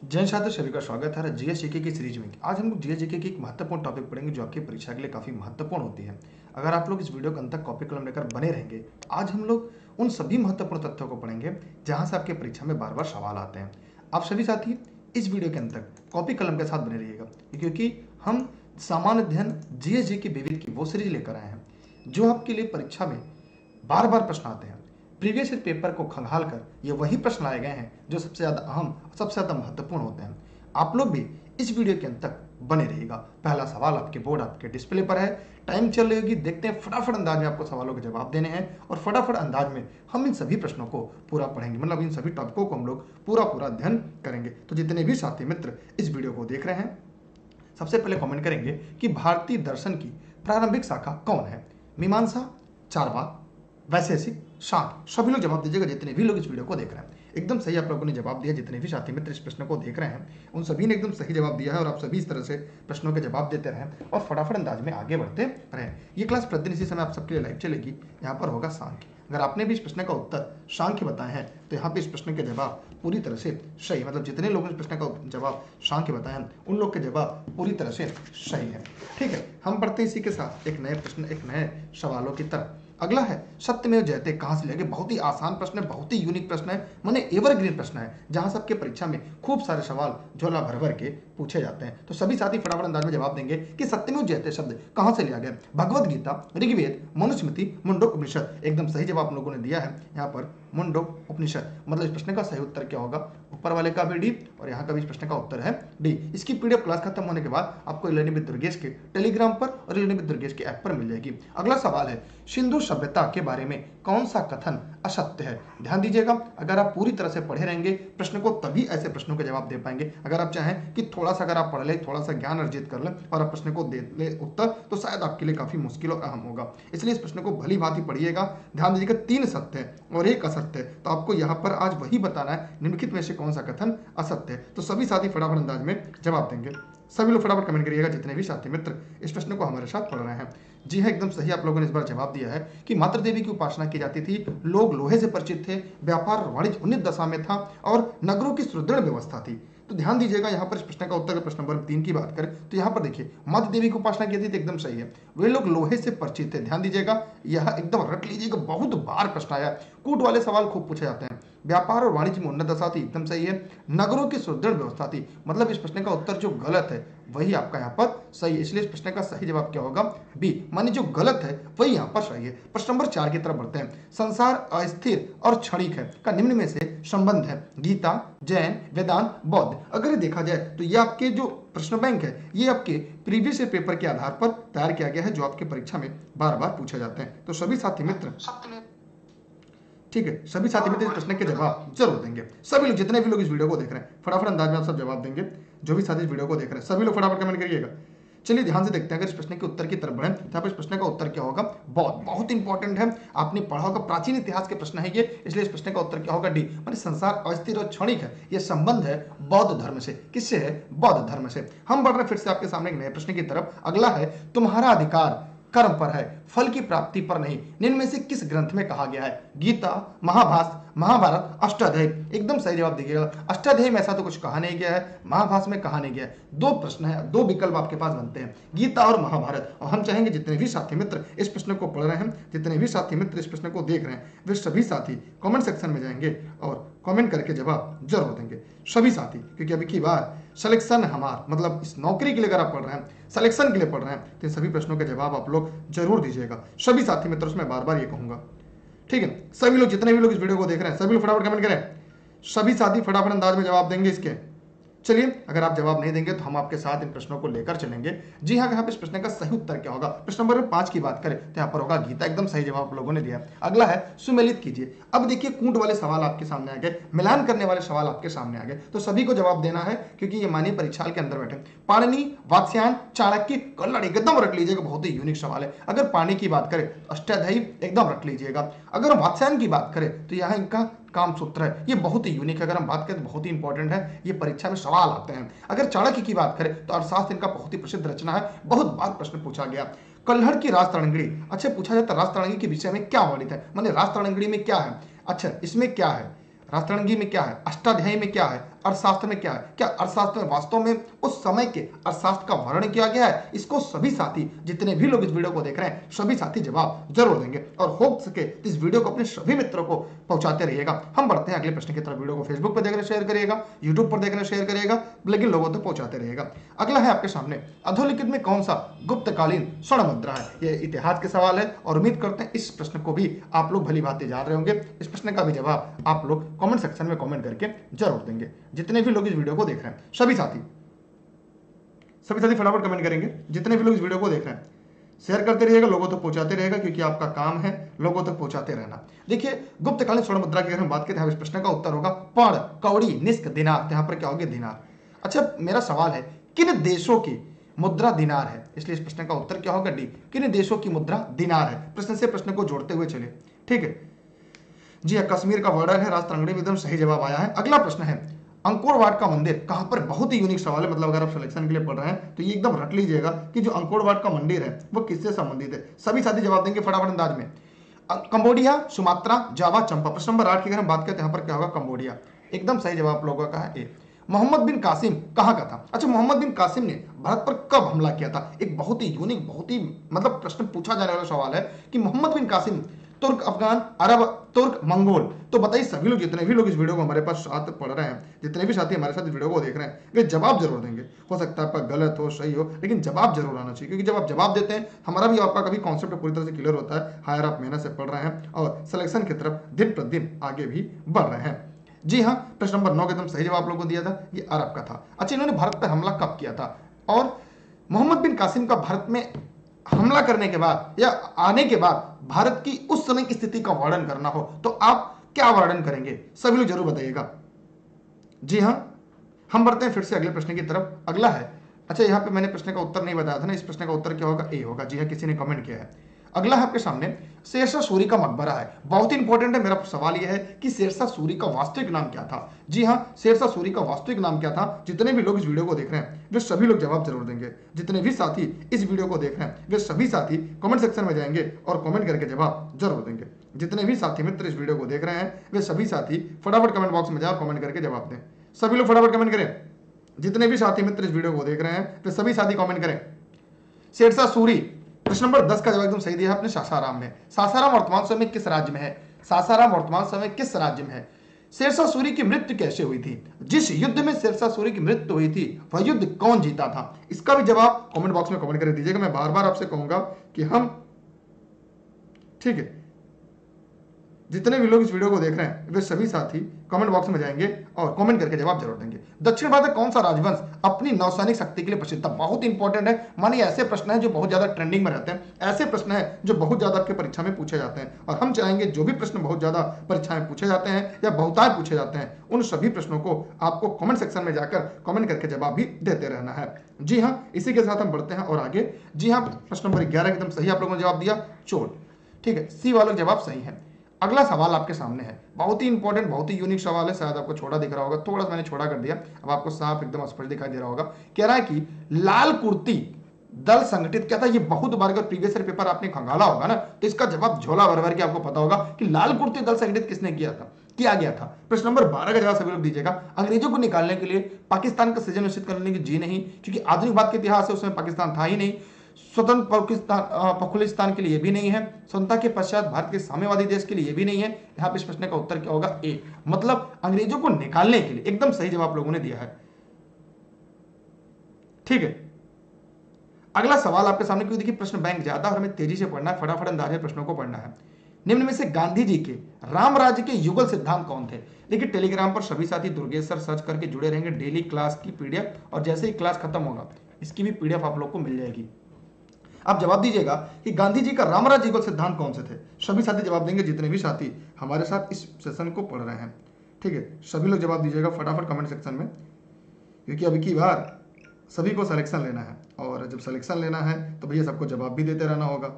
जय छात्र सभी का स्वागत है जीएस जीके की सीरीज में। आज हम लोग जीएस जीके की एक महत्वपूर्ण टॉपिक पढ़ेंगे जो आपकी परीक्षा के लिए काफ़ी महत्वपूर्ण होती है। अगर आप लोग इस वीडियो के अंत तक कॉपी कलम लेकर बने रहेंगे, आज हम लोग उन सभी महत्वपूर्ण तथ्यों को पढ़ेंगे जहां से आपके परीक्षा में बार बार सवाल आते हैं। आप सभी साथी इस वीडियो के अंत तक कॉपी कलम के साथ बने रहिएगा, क्योंकि हम सामान्य अध्ययन जीएस जीके विविध की वो सीरीज लेकर आए हैं जो आपके लिए परीक्षा में बार बार प्रश्न आते हैं। प्रीवियस ईयर पेपर को खंगाल कर ये वही प्रश्न लाए गए हैं जो सबसे ज़्यादा अहम, सबसे ज़्यादा महत्वपूर्ण होते हैं। आप लोग भी इस वीडियो के अंत तक बने रहिएगा। पहला सवाल आपके बोर्ड, आपके डिस्प्ले पर है। टाइम चल रही होगी, देखते हैं। फटाफट अंदाज में आपको सवालों के जवाब देने हैं और फटाफट अंदाज में हम इन सभी प्रश्नों को पूरा पढ़ेंगे, मतलब इन सभी टॉपिकों को हम लोग पूरा अध्ययन करेंगे। तो जितने भी साथी मित्र इस वीडियो को देख रहे हैं, सबसे पहले कमेंट करेंगे कि भारतीय दर्शन की प्रारंभिक शाखा कौन है? मीमांसा, चारवाक, वैशेषिक, शाक्त। सभी लोग जवाब दीजिएगा जितने भी लोग इस वीडियो को देख रहे हैं। एकदम सही आप लोगों ने जवाब दिया। जितने भी साथी मित्र इस प्रश्न को देख रहे हैं उन सभी ने एकदम सही जवाब दिया है और आप सभी इस तरह से प्रश्नों के जवाब देते रहें और फटाफट अंदाज में आगे बढ़ते रहें। ये क्लास प्रतिदिन इसी समय आप सबके लिए लाइव चलेगी। यहाँ पर होगा सांख्य। अगर आपने भी इस प्रश्न का उत्तर सांख्य बताए हैं तो यहाँ पे इस प्रश्न के जवाब पूरी तरह से सही, मतलब जितने लोगों ने इस प्रश्न का जवाब सांख्य बताए हैं उन लोग के जवाब पूरी तरह से सही है। ठीक है, हम पढ़ते हैं इसी के साथ एक नए प्रश्न, एक नए सवालों की तरफ। अगला है सत्यमेव जयते कहां से लेंगे? बहुत ही आसान प्रश्न है, बहुत ही यूनिक प्रश्न है, माने एवरग्रीन प्रश्न है, जहां सबके परीक्षा में खूब सारे सवाल झोला भर भर के पूछे जाते हैं। तो सभी साथी फटाफट अंदाज में जवाब देंगे कि सत्यमेव जयते शब्द कहां से लिया गया? भगवद गीता, ऋग्वेद, मनुस्मृति, मुंडक उपनिषद। एकदम सही जवाब आप लोगों ने दिया है यहाँ पर मुंडक उपनिषद। मतलब इस प्रश्न का सही उत्तर क्या होगा? ऊपर वाले का भी डी और यहाँ का भी इस प्रश्न का उत्तर है डी। इसकी पीडीएफ क्लास खत्म होने के बाद आपको लर्निंग विद दुर्गेश के टेलीग्राम पर और लर्निंग विद दुर्गेश के ऐप पर मिल जाएगी। अगला सवाल है सिंधु सभ्यता के बारे में कौन सा कथन असत्य है? ध्यान दीजिएगा, अगर आप पूरी तरह से पढ़े रहेंगे प्रश्न को तभी ऐसे प्रश्नों के जवाब दे पाएंगे। अगर आप चाहें कि थोड़ा सा अगर आप पढ़ ले, थोड़ा सा ज्ञान अर्जित कर ले और आप प्रश्न को दे ले उत्तर, तो शायद आपके लिए काफी मुश्किल और अहम होगा। इसलिए इस प्रश्न को भली भांति पढ़िएगा। ध्यान दीजिएगा, 3 सत्य है और 1 असत्य है, तो आपको यहाँ पर आज वही बताना है निम्नलिखित में से कौन सा कथन असत्य है। तो सभी साथी फटाफट अंदाज में जवाब देंगे। सभी लोग फटाफट कमेंट करिएगा जितने भी साथी मित्र इस प्रश्न को हमारे साथ पढ़ रहे हैं। जी हाँ, एकदम सही आप लोगों ने इस बार जवाब दिया है कि मातृ देवी की उपासना की जाती थी, लोग लोहे से परिचित थे, व्यापार और वाणिज्य उन्नत दशा में था और नगरों की सुदृढ़ व्यवस्था थी। तो ध्यान दीजिएगा, यहाँ पर इस प्रश्न का उत्तर, प्रश्न नंबर 3 की बात करें तो यहाँ पर देखिए मातृ देवी की उपासना की थी, तो एकदम सही है। वे लोग लोहे से परिचित थे। ध्यान दीजिएगा, यह एकदम रट लीजिएगा, बहुत बार प्रश्न आया। कूट वाले सवाल खूब पूछे जाते हैं। व्यापार और वाणिज्य में उन्नत दशा थी, एकदम सही है। नगरों की सुदृढ़ व्यवस्था थी, मतलब इस प्रश्न का उत्तर जो गलत है वही आपका यहाँ पर सही है। इसलिए इस प्रश्न का सही जवाब क्या होगा? बी, माने जो गलत है वही यहाँ पर सही है। प्रश्न नंबर 4 की तरफ बढ़ते हैं। संसार अस्थिर और क्षणिक है का निम्न में से संबंध है? गीता, जैन, वेदांत, बौद्ध। अगर ये देखा जाए तो ये आपके जो प्रश्न बैंक है ये आपके प्रीवियस पेपर के आधार पर तैयार किया गया है, जो आपके परीक्षा में बार बार पूछे जाते हैं। तो सभी साथी मित्र, ठीक है, सभी साथी मित्र इस प्रश्न के जवाब जरूर देंगे। सभी लोग, जितने भी लोग इस वीडियो को देख रहे हैं, फटाफट अंदाज में आप सब जवाब देंगे। जो भी साथी इस वीडियो को देख रहे हैं सभी लोग फटाफट कमेंट करिएगा। चलिए ध्यान से देखते हैं, अगर इस प्रश्न के उत्तर की तरफ बढ़े तो यहाँ पर इस प्रश्न का उत्तर क्या होगा? बौद्ध। बहुत इंपॉर्टेंट है, आपने पढ़ा होगा, प्राचीन इतिहास के प्रश्न है ये, इसलिए इस प्रश्न का उत्तर क्या होगा? डी, माने संसार अस्थिर और क्षणिक है, यह संबंध है बौद्ध धर्म से। किससे है? बौद्ध धर्म से। हम बढ़ रहे फिर से आपके सामने एक नए प्रश्न की तरफ। अगला है तुम्हारा अधिकार कर्म पर है, फल की प्राप्ति पर नहीं, निम्न में से किस ग्रंथ में कहा गया है? गीता, महाभारत, महाभारत, अष्टाध्यायी। एकदम सही जवाब दीजिएगा। अष्टाध्यायी में ऐसा तो कुछ कहा नहीं गया है, महाभारत में कहा नहीं गया है। 2 प्रश्न है, 2 विकल्प आपके पास बनते हैं, गीता और महाभारत। और हम चाहेंगे जितने भी साथी मित्र इस प्रश्न को पढ़ रहे हैं, जितने भी साथी मित्र इस प्रश्न को देख रहे हैं, वे सभी साथी कमेंट सेक्शन में जाएंगे और कमेंट करके जवाब जरूर देंगे। सभी साथी, क्योंकि अभी की बार सिलेक्शन हमार, मतलब इस नौकरी के लिए अगर आप पढ़ रहे हैं, सिलेक्शन के लिए पढ़ रहे हैं, तो सभी प्रश्नों के जवाब आप लोग जरूर दीजिएगा। सभी साथी मित्रों से मैं बार बार ये कहूंगा, ठीक है। सभी लोग, जितने भी लोग इस वीडियो को देख रहे हैं, सभी लोग फटाफट कमेंट करें। सभी साथी फटाफट अंदाज में जवाब देंगे इसके। चलिए, अगर आप जवाब नहीं देंगे तो हम आपके साथ इन प्रश्नों को लेकर चलेंगे। जी हाँ, यहाँ पे इस प्रश्न का सही उत्तर क्या होगा? प्रश्न नंबर 5 की बात करें तो यहाँ पर होगा गीता। एकदम सही जवाब आप लोगों ने दिया। अगला है सुमेलित कीजिए। अब देखिए, कूट वाले सवाल आपके सामने आ गए, मिलान करने वाले सवाल आपके सामने आ गए, तो सभी को जवाब देना है क्योंकि ये माननीय परीक्षाल के अंदर बैठे। पाणिनि, वात्स्यायन, चाणक्य, कल्लड़, एकदम रट लीजिएगा, बहुत ही यूनिक सवाल है। अगर पाणिनि की बात करें अष्टाध्यायी, एकदम रट लीजिएगा। अगर वात्स्यायन की बात करें तो यहाँ इनका काम सूत्र है, ये बहुत ही यूनिक है। अगर हम बात करें तो बहुत ही इंपॉर्टेंट है, ये परीक्षा में सवाल आते हैं। अगर चाणक्य की बात करें तो अर्थशास्त्र इनका बहुत ही प्रसिद्ध रचना है, बहुत बार प्रश्न पूछा गया। कल्हड़ की राजतरंगिणी, अच्छा पूछा जाता है राजतरंगिणी के विषय में क्या वर्णित है, माने राजतरंगिणी में क्या है? अच्छा इसमें क्या है? राजतरंगिणी में क्या है? अष्टाध्यायी में क्या है? अर्थशास्त्र में क्या है, क्या अर्थशास्त्र में वास्तव में उस समय के अर्थशास्त्र का वर्णन किया गया है? इसको सभी साथी, जितने भी लोग इस वीडियो को देख रहे हैं, सभी साथी जवाब जरूर देंगे और हो सके तो इस वीडियो को अपने सभी मित्रों को पहुंचाते रहिएगा। हम बढ़ते हैं अगले प्रश्न की तरफ। वीडियो को फेसबुक पर देखना शेयर करिएगा, यूट्यूब पर देखना शेयर करिएगा, लेकिन लोगों तक पहुंचाते रहिएगा। अगला है आपके सामने, अधोलिखित में कौन सा गुप्तकालीन स्वर्ण मुद्रा है? यह इतिहास के सवाल है और उम्मीद करते हैं इस प्रश्न को भी आप लोग भली भांति जान रहे होंगे। इस प्रश्न का भी जवाब आप लोग कमेंट सेक्शन में कमेंट करके जरूर देंगे। जितने भी लोग इस वीडियो को देख रहे हैं, सभी साथी फटाफट कमेंट करेंगे। जितने भी लोग इस वीडियो को देख रहे हैं, शेयर करते रहिएगा, लोगों तक पहुंचाते रहेगा, क्योंकि आपका काम है लोगों तक पहुंचाते रहना। देखिए, गुप्तकालीन स्वर्ण मुद्रा की अगर हम बात करें, इस प्रश्न का उत्तर होगा पर्ण, कौड़ी, निष्क, दिनार। यहाँ पर क्या होगा? दिनार। अच्छा, मेरा सवाल है, किन देशों की मुद्रा दिनार है? इसलिए इस प्रश्न का उत्तर क्या होगा? डी। किन देशों की मुद्रा दिनार है? प्रश्न से प्रश्न को जोड़ते हुए चले, ठीक है जी हाँ। कश्मीर का वर्णन है, राजतरंगिणी में एकदम सही जवाब आया है। अगला प्रश्न है, अंकोर वाट का मंदिर कहां पर? बहुत ही यूनिक सवाल है, मतलब अगर आप सिलेक्शन के लिए पढ़ रहे हैं तो ये एकदम रट लीजिएगा कि जो अंकोर वाट का मंदिर है वो किससे संबंधित है। सभी साथी जवाब देंगे फटाफट अंदाज में। कंबोडिया, सुमात्रा, जावा, चंपा। प्रश्न नंबर 8 की अगर हम बात करें, यहाँ पर क्या होगा? कंबोडिया। एकदम सही जवाब लोगों का है ए। मोहम्मद बिन कासिम कहाँ का था? अच्छा, मोहम्मद बिन कासिम ने भारत पर कब हमला किया था? एक बहुत ही यूनिक, बहुत ही मतलब प्रश्न पूछा जाने वाला सवाल है कि मोहम्मद बिन कासिम तुर्क, अफगान, अरब, तुर्क, मंगोल। तो बताइए सभी लोग, जितने भी लोग इस वीडियो को हमारे पास साथ पढ़ रहे हैं, जितने भी साथी हमारे साथ इस वीडियो को देख रहे हैं, वे जवाब जरूर देंगे। हो सकता है आपका गलत हो, सही हो, लेकिन जवाब जरूर आना चाहिए, क्योंकि जब आप जवाब देते हैं, हमारा भी आपका कभी कॉन्सेप्ट पूरी तरह से क्लियर होता है। हायर आप मेहनत से पढ़ रहे हैं और सिलेक्शन की तरफ दिन प्रतिदिन आगे भी बढ़ रहे हैं। जी हाँ, प्रश्न नंबर 9 का एकदम सही जवाब आप लोगों को दिया था, ये अरब का था। अच्छा, इन्होंने भारत पर हमला कब किया था? और मोहम्मद बिन कासिम का भारत में हमला करने के बाद या आने के बाद भारत की उस समय की स्थिति का वर्णन करना हो तो आप क्या वर्णन करेंगे? सभी लोग जरूर बताइएगा। जी हाँ, हम बढ़ते हैं फिर से अगले प्रश्न की तरफ। अगला है, अच्छा यहाँ पे मैंने प्रश्न का उत्तर नहीं बताया था ना, इस प्रश्न का उत्तर क्या होगा? ए होगा। जी हाँ, किसी ने कमेंट किया है। अगला है आपके सामने, शेरशाह सूरी का मकबरा है। बहुत ही इंपॉर्टेंट है। मेरा सवाल यह है कि शेरशाह सूरी का वास्तविक नाम क्या था? जी हाँ, शेरशाह सूरी का वास्तविक नाम क्या था? जितने भी लोग इस वीडियो को देख रहे हैं, वे सभी लोग जवाब जरूर देंगे। जितने भी साथी इस वीडियो को देख रहे हैं, वे सभी साथी कमेंट सेक्शन में जाएंगे और कमेंट करके जवाब जरूर देंगे। जितने भी साथी मित्र इस वीडियो को देख रहे हैं, वे सभी साथी फटाफट कमेंट बॉक्स में जाओ, कमेंट करके जवाब दें। सभी लोग फटाफट कमेंट करें। जितने भी साथी मित्र इस वीडियो को देख रहे हैं, वे सभी साथी कमेंट करें। शेरशाह सूरी, प्रश्न नंबर 10 का जवाब एकदम सही दिया है आपने, सासाराम में। सासाराम वर्तमान समय में किस राज्य में है? सासाराम वर्तमान समय किस राज्य में है? शेरशाह सूरी की मृत्यु कैसे हुई थी? जिस युद्ध में शेरशाह सूरी की मृत्यु हुई थी, वह युद्ध कौन जीता था? इसका भी जवाब कमेंट बॉक्स में कमेंट कर दीजिएगा। मैं बार बार आपसे कहूंगा कि हम, ठीक है, जितने भी लोग इस वीडियो को देख रहे हैं, वे सभी साथी कमेंट बॉक्स में जाएंगे और कमेंट करके जवाब जरूर देंगे। दक्षिण भारत का कौन सा राजवंश अपनी नौसैनिक शक्ति के लिए प्रसिद्ध था? बहुत इंपॉर्टेंट है। मानिए ऐसे प्रश्न हैं जो बहुत ज्यादा ट्रेंडिंग में रहते हैं, ऐसे प्रश्न हैं जो बहुत ज्यादा आपके परीक्षा में पूछे जाते हैं, और हम चाहेंगे जो भी प्रश्न बहुत ज्यादा परीक्षा में पूछे जाते हैं या बहुतायत पूछे जाते हैं, उन सभी प्रश्नों को आपको कमेंट सेक्शन में जाकर कमेंट करके जवाब भी देते रहना है। जी हाँ, इसी के साथ हम बढ़ते हैं और आगे। जी हाँ, प्रश्न नंबर 11 एकदम सही आप लोगों ने जवाब दिया, चोट। ठीक है, सी वाला जवाब सही है। अगला सवाल आपके सामने है, बहुत ही इंपॉर्टेंट, बहुत ही यूनिक सवाल है। शायद आपको छोटा दिख रहा होगा, थोड़ा सा मैंने छोटा कर दिया, अब आपको साफ एकदम स्पष्ट दिखाई दे रहा होगा। कह रहा है कि लाल कुर्ती दल संगठित क्या था? ये बहुत बार अगर प्रीवियस ईयर पेपर आपने खंगाला होगा ना, तो इसका जवाब झोला भर भर के आपको पता होगा कि लाल कुर्ती दल संगठित किसने किया गया था। प्रश्न नंबर 12 का जवाब सभी लोग दीजिएगा। अंग्रेजों को निकालने के लिए पाकिस्तान का सृजन निश्चित करने की? जी नहीं, क्योंकि आधुनिक के इतिहास है उसमें पाकिस्तान था ही नहीं। स्वतंत्र पखुलिस्तान के लिए भी नहीं है। स्वतंत्रता के पश्चात भारत के साम्यवादी देश के लिए भी नहीं है। यहाँ पे इस प्रश्न का उत्तर क्या होगा? ए, मतलब अंग्रेजों को निकालने के लिए। एकदम सही जवाब लोगों ने दिया है। ठीक है, अगला सवाल आपके सामने, क्योंकि देखिए प्रश्न बैंक ज्यादा और हमें तेजी से पढ़ना है, फटाफट अंदाजे प्रश्नों को पढ़ना है। निम्न में से गांधी जी के राम राज्य के युगल सिद्धांत कौन थे? देखिए टेलीग्राम पर सभी साथी दुर्गेश सर सर्च करके जुड़े रहेंगे, डेली क्लास की पीडीएफ, और जैसे ही क्लास खत्म होगा इसकी भी पीडीएफ आप लोग को मिल जाएगी। आप जवाब दीजिएगा कि गांधी जी का राम राज्य युगल सिद्धांत कौन से थे? सभी साथी जवाब देंगे, जितने भी साथी हमारे साथ इस सेशन को पढ़ रहे हैं। ठीक है, सभी लोग जवाब दीजिएगा फटाफट कमेंट सेक्शन में, क्योंकि अभी की बार सभी को सिलेक्शन लेना है, और जब सिलेक्शन लेना है तो भैया सबको जवाब भी देते रहना होगा।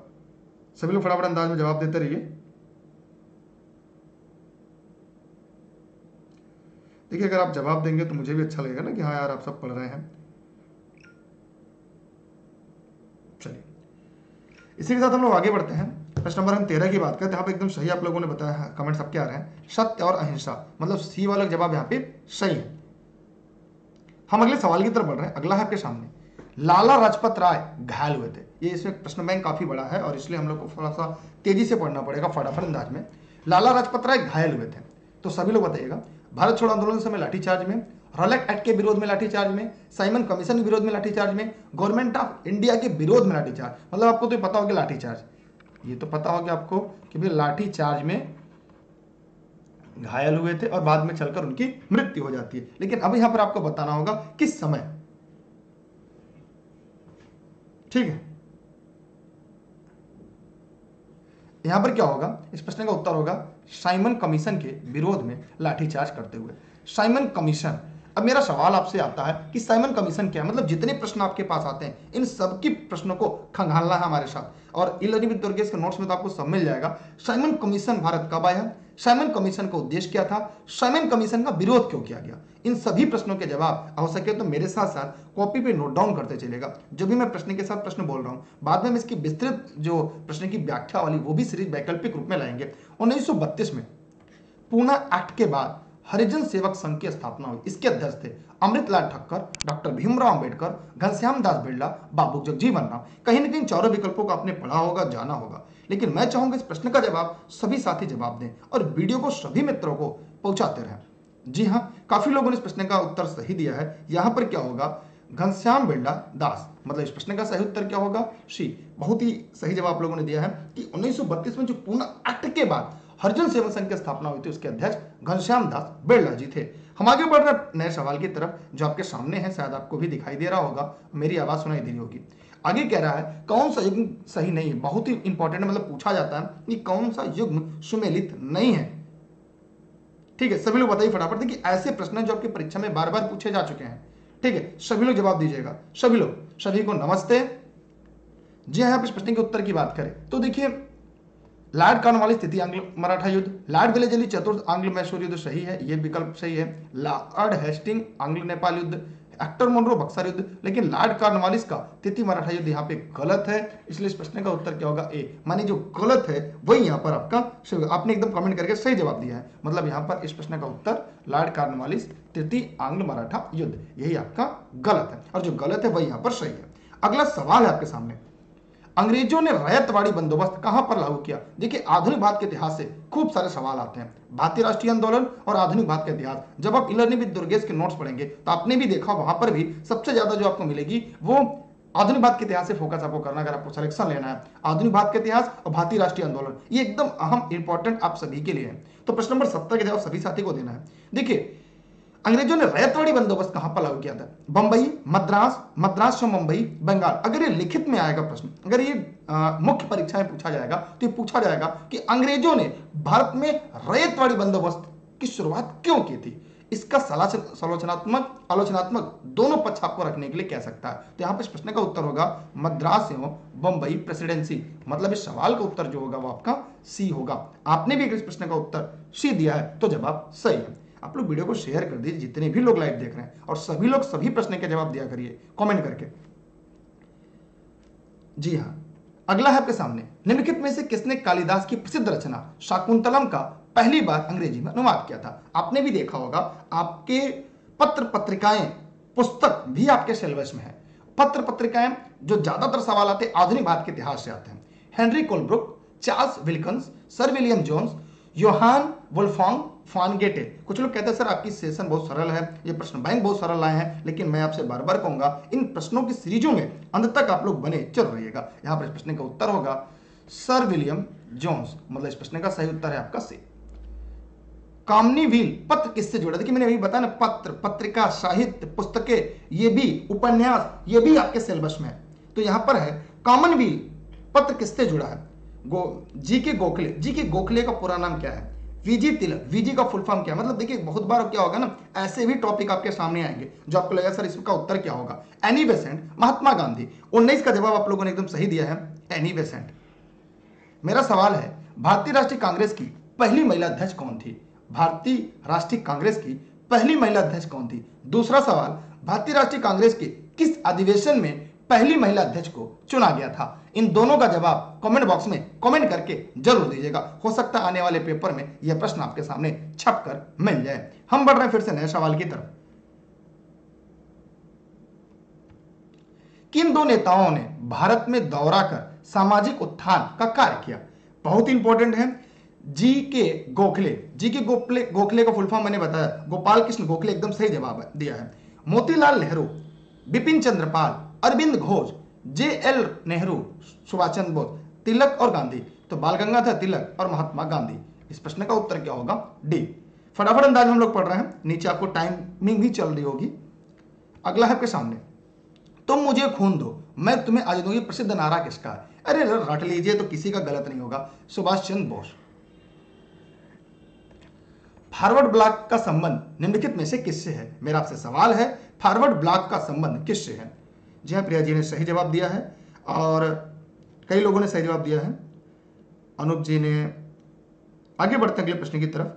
सभी लोग फटाफट अंदाज में जवाब देते रहिए। देखिए, अगर आप जवाब देंगे तो मुझे भी अच्छा लगेगा ना कि हाँ यार आप सब पढ़ रहे हैं। चलिए, इसी के साथ हम लोग आगे बढ़ते हैं। प्रश्न नंबर हम 13 की बात करते हैं। यहाँ पे एकदम सही आप लोगों ने बताया, कमेंट सबके आ रहे हैं, सत्य और अहिंसा, मतलब सी वाला जवाब यहाँ पे सही है। हम अगले सवाल की तरफ बढ़ रहे हैं। अगला है आपके सामने, लाला लाजपत राय घायल हुए थे। ये इसमें प्रश्न बैंक काफी बड़ा है और इसलिए हम लोग को थोड़ा सा तेजी से पढ़ना पड़ेगा फटाफट अंदाज में। लाला लाजपत राय घायल हुए थे, तो सभी लोग बताइएगा। भारत छोड़ो आंदोलन के समय लाठीचार्ज में, रॉलेट एक्ट के विरोध में लाठीचार्ज में, साइमन कमीशन के विरोध में लाठीचार्ज में, गवर्नमेंट ऑफ इंडिया के विरोध में लाठीचार्ज। मतलब आपको तो पता होगा लाठीचार्ज, ये तो पता होगा आपको कि भाई लाठीचार्ज में घायल हुए थे और बाद में चलकर उनकी मृत्यु हो जाती है। लेकिन अब यहां पर आपको बताना होगा किस समय, ठीक है। यहां पर क्या होगा, इस प्रश्न का उत्तर होगा साइमन कमीशन के विरोध में लाठीचार्ज करते हुए। साइमन कमीशन, अब मेरा सवाल आपसे आता है कि साइमन कमीशन क्या है। मतलब जितने प्रश्न आपके पास आते हैं इन सबकी प्रश्नों को खंगालना है हमारे साथ, और ई-लर्निंग विद दुर्गेश के नोट्स में तो आपको सब मिल जाएगा। साइमन कमीशन भारत कब आया, साइमन कमीशन का उद्देश्य क्या था, साइमन कमीशन का विरोध क्यों किया गया, इन सभी प्रश्नों के जवाब हो सके तो मेरे साथ साथ कॉपी पे नोट डाउन करते चलेगा। जो भी मैं प्रश्न के साथ प्रश्न बोल रहा हूं, बाद में इसकी विस्तृत जो प्रश्न की व्याख्या वाली वो भी सीरीज वैकल्पिक रूप में लाएंगे। 1932 में पूना एक्ट के बाद हरिजन सेवक संघ की स्थापना हुई। इसके अध्यक्ष थे अमृतलाल ठक्कर, डॉक्टर भीमराव अंबेडकर, घनश्याम दास बिरला, बाबू जगजीवन राम। कहीं ना कहीं चारों विकल्पों को आपने पढ़ा होगा, जाना होगा, लेकिन मैं चाहूंगा इस प्रश्न का जवाब सभी साथी जवाब दें और वीडियो को सभी मित्रों को पहुंचाते रहें। जी हाँ, काफी लोगों ने इस प्रश्न का उत्तर सही दिया है। यहां पर क्या होगा, घनश्याम बिरला दास, मतलब इस प्रश्न का सही उत्तर क्या होगा, सी। बहुत ही सही जवाब आप लोगों ने दिया है कि 1932 में जो पूना एक्ट के बाद हरिजन सेवक संघ की स्थापना हुई थी उसके अध्यक्ष घनश्याम दास बिरला जी थे। हम आगे बढ़ रहे हैं नए सवाल की तरफ जो आपके सामने है, शायद आपको भी दिखाई दे रहा होगा, मेरी आवाज सुनाई दे रही होगी। आगे कह रहा है कौन सा युग्म सही नहीं है, बहुत ही इंपॉर्टेंट, मतलब पूछा जाता है कि कौन सा युग्म सुमेलित नहीं है। ठीक है, सभी लोग बताइए फटाफट। देखिए ऐसे प्रश्न जो आपकी परीक्षा में बार बार पूछे जा चुके हैं, ठीक है, सभी लोग जवाब दीजिएगा। सभी लोग, सभी को नमस्ते। जी हाँ, इस प्रश्न के उत्तर की बात करें तो देखिए, लॉर्ड कॉर्नवालिस तृतीय आंग्ल मराठा युद्ध, लॉर्ड वेलेस्ली चतुर्थ आंग्ल मैसूर युद्ध सही है, ये विकल्प सही है। लॉर्ड हेस्टिंग आंग्ल नेपाल युद्ध, हेक्टर मोनरो बक्सर युद्ध, लेकिन लॉर्ड कॉर्नवालिस का तृतीय मराठा युद्ध यहाँ पे गलत है, इसलिए इस प्रश्न का उत्तर क्या होगा, ए। माने जो गलत है वही यहाँ पर आपका सही। आपने एकदम कमेंट करके सही जवाब दिया है, मतलब यहाँ पर इस प्रश्न का उत्तर लॉर्ड कॉर्नवालिस तृतीय आंग्ल मराठा युद्ध, यही आपका गलत है, और जो गलत है वही यहाँ पर सही है। अगला सवाल है आपके सामने, अंग्रेजों ने रैयतवाड़ी बंदोबस्त कहां पर लागू किया। देखिए आधुनिक भारत के इतिहास से खूब सारे सवाल आते हैं, भारतीय राष्ट्रीय आंदोलन और आधुनिक भारत का इतिहास। जब आप ई-लर्निंग विद दुर्गेश के नोट्स पढ़ेंगे तो आपने भी देखा, वहां पर भी सबसे ज्यादा जो आपको मिलेगी वो आधुनिक भारत के इतिहास से फोकस आपको करना, अगर आपको सिलेक्शन लेना है। आधुनिक भारत के इतिहास और भारतीय राष्ट्रीय आंदोलन, ये एकदम अहम इंपॉर्टेंट आप सभी के लिए है। तो प्रश्न नंबर 70 के जवाब सभी साथी को देना है। देखिए अंग्रेजों ने रैयतवाड़ी बंदोबस्त कहां पर लागू किया था, बंबई, मद्रास, मद्रास से मुंबई, बंगाल। अगर ये लिखित में आएगा प्रश्न, अगर ये मुख्य परीक्षा में पूछा जाएगा तो ये पूछा जाएगा कि अंग्रेजों ने भारत में रैयतवाड़ी बंदोबस्त की शुरुआत क्यों की थी। इसका आलोचनात्मक दोनों पक्ष आपको रखने के लिए कह सकता है। तो यहां पर इस प्रश्न का उत्तर होगा मद्रास एवं बंबई प्रेसिडेंसी, मतलब इस सवाल का उत्तर जो होगा वो आपका सी होगा। आपने भी इस प्रश्न का उत्तर सी दिया है तो जवाब सही है। आप लोग वीडियो को शेयर कर दीजिए जितने भी लोग लाइव देख रहे हैं, और सभी लोग सभी प्रश्न के जवाब दिया करिए कमेंट करके। जी हाँ, अगला है आपके सामने, निम्नलिखित में से किसने कालिदास की प्रसिद्ध रचना शाकुंतलम का पहली बार अंग्रेजी में अनुवाद किया था। आपने भी देखा होगा, आपके पत्र पत्रिकाएं पुस्तक भी आपके सिलेबस में है। पत्र पत्रिकाएं जो ज्यादातर सवाल आते आधुनिक भारत के इतिहास से आते हैं। Henry Colebrooke, Charles Wilkins, sir William Jones, Johann Wolfgang von Goethe. कुछ लोग कहते हैं सर आपकी सेशन बहुत सरल है, ये प्रश्न बैंक बहुत सरल लाए हैं, लेकिन मैं आपसे बार बार कहूंगा इन प्रश्नों की सीरीजों में अंत तक आप लोग बने चल रहिएगा। यहां पर इस प्रश्न का उत्तर होगा सर विलियम जोन्स, मतलब इस प्रश्न का सही उत्तर है आपका सी। कामनी व्हील पत्र किससे जुड़ा, देखिए मैंने अभी बताया ना, पत्र, पत्रिका, साहित्य, पुस्तकें, ये भी उपन्यास, ये भी आपके सिलेबस में है। तो यहां पर है कॉमनवेल्थ पत्र किससे जुड़ा है, जी के गोखले। जी के गोखले का पूरा नाम क्या है, वीजी तिलक। वीजी का फुल फॉर्म क्या है, मतलब देखिए बहुत बार क्या होगा ना, ऐसे भी टॉपिक आपके सामने आएंगे जो आपको लगेगा सर इसका उत्तर क्या होगा। Annie Besant, Mahatma Gandhi. 19 का जवाब आप लोगों ने एकदम सही दिया है, एनी बेसेंट। मेरा सवाल है भारतीय राष्ट्रीय कांग्रेस की पहली महिला अध्यक्ष कौन थी। भारतीय राष्ट्रीय कांग्रेस की पहली महिला अध्यक्ष कौन थी। दूसरा सवाल, भारतीय राष्ट्रीय कांग्रेस के किस अधिवेशन में पहली महिला अध्यक्ष को चुना गया था। इन दोनों का जवाब कमेंट बॉक्स में कमेंट करके जरूर दीजिएगा, हो सकता है आने वाले पेपर में यह प्रश्न आपके सामने छपकर मिल जाए। हम बढ़ रहे हैं फिर से नए सवाल की तरफ। किन दो नेताओं ने भारत में दौरा कर सामाजिक उत्थान का कार्य किया? बहुत इंपॉर्टेंट है। जी के गोखले, जी के गोखले का फुल फॉर्म मैंने बताया, गोपाल कृष्ण गोखले एकदम सही जवाब दिया है। मोतीलाल नेहरू, बिपिन चंद्र पाल, अरविंद घोष, जे एल नेहरू, सुभाष चंद्र बोस, तिलक और गांधी। तो बाल गंगाधर तिलक और महात्मा गांधी। इस प्रश्न का उत्तर क्या होगा? डी। फटाफट अंदाज हम लोग पढ़ रहे हैं, नीचे आपको टाइमिंग भी चल रही होगी। अगला है आपके सामने, तुम मुझे खून दो मैं तुम्हें आज दूंगी, प्रसिद्ध नारा किसका है? अरे रट लीजिए तो किसी का गलत नहीं होगा, सुभाष चंद्र बोस। फॉरवर्ड ब्लॉक का संबंध निम्नलिखित में से किससे है? मेरा आपसे सवाल है, फॉरवर्ड ब्लॉक का संबंध किससे है? जी हाँ, प्रिया जी ने सही जवाब दिया है और कई लोगों ने सही जवाब दिया है। अनूप जी ने। आगे बढ़ते अगले प्रश्न की तरफ।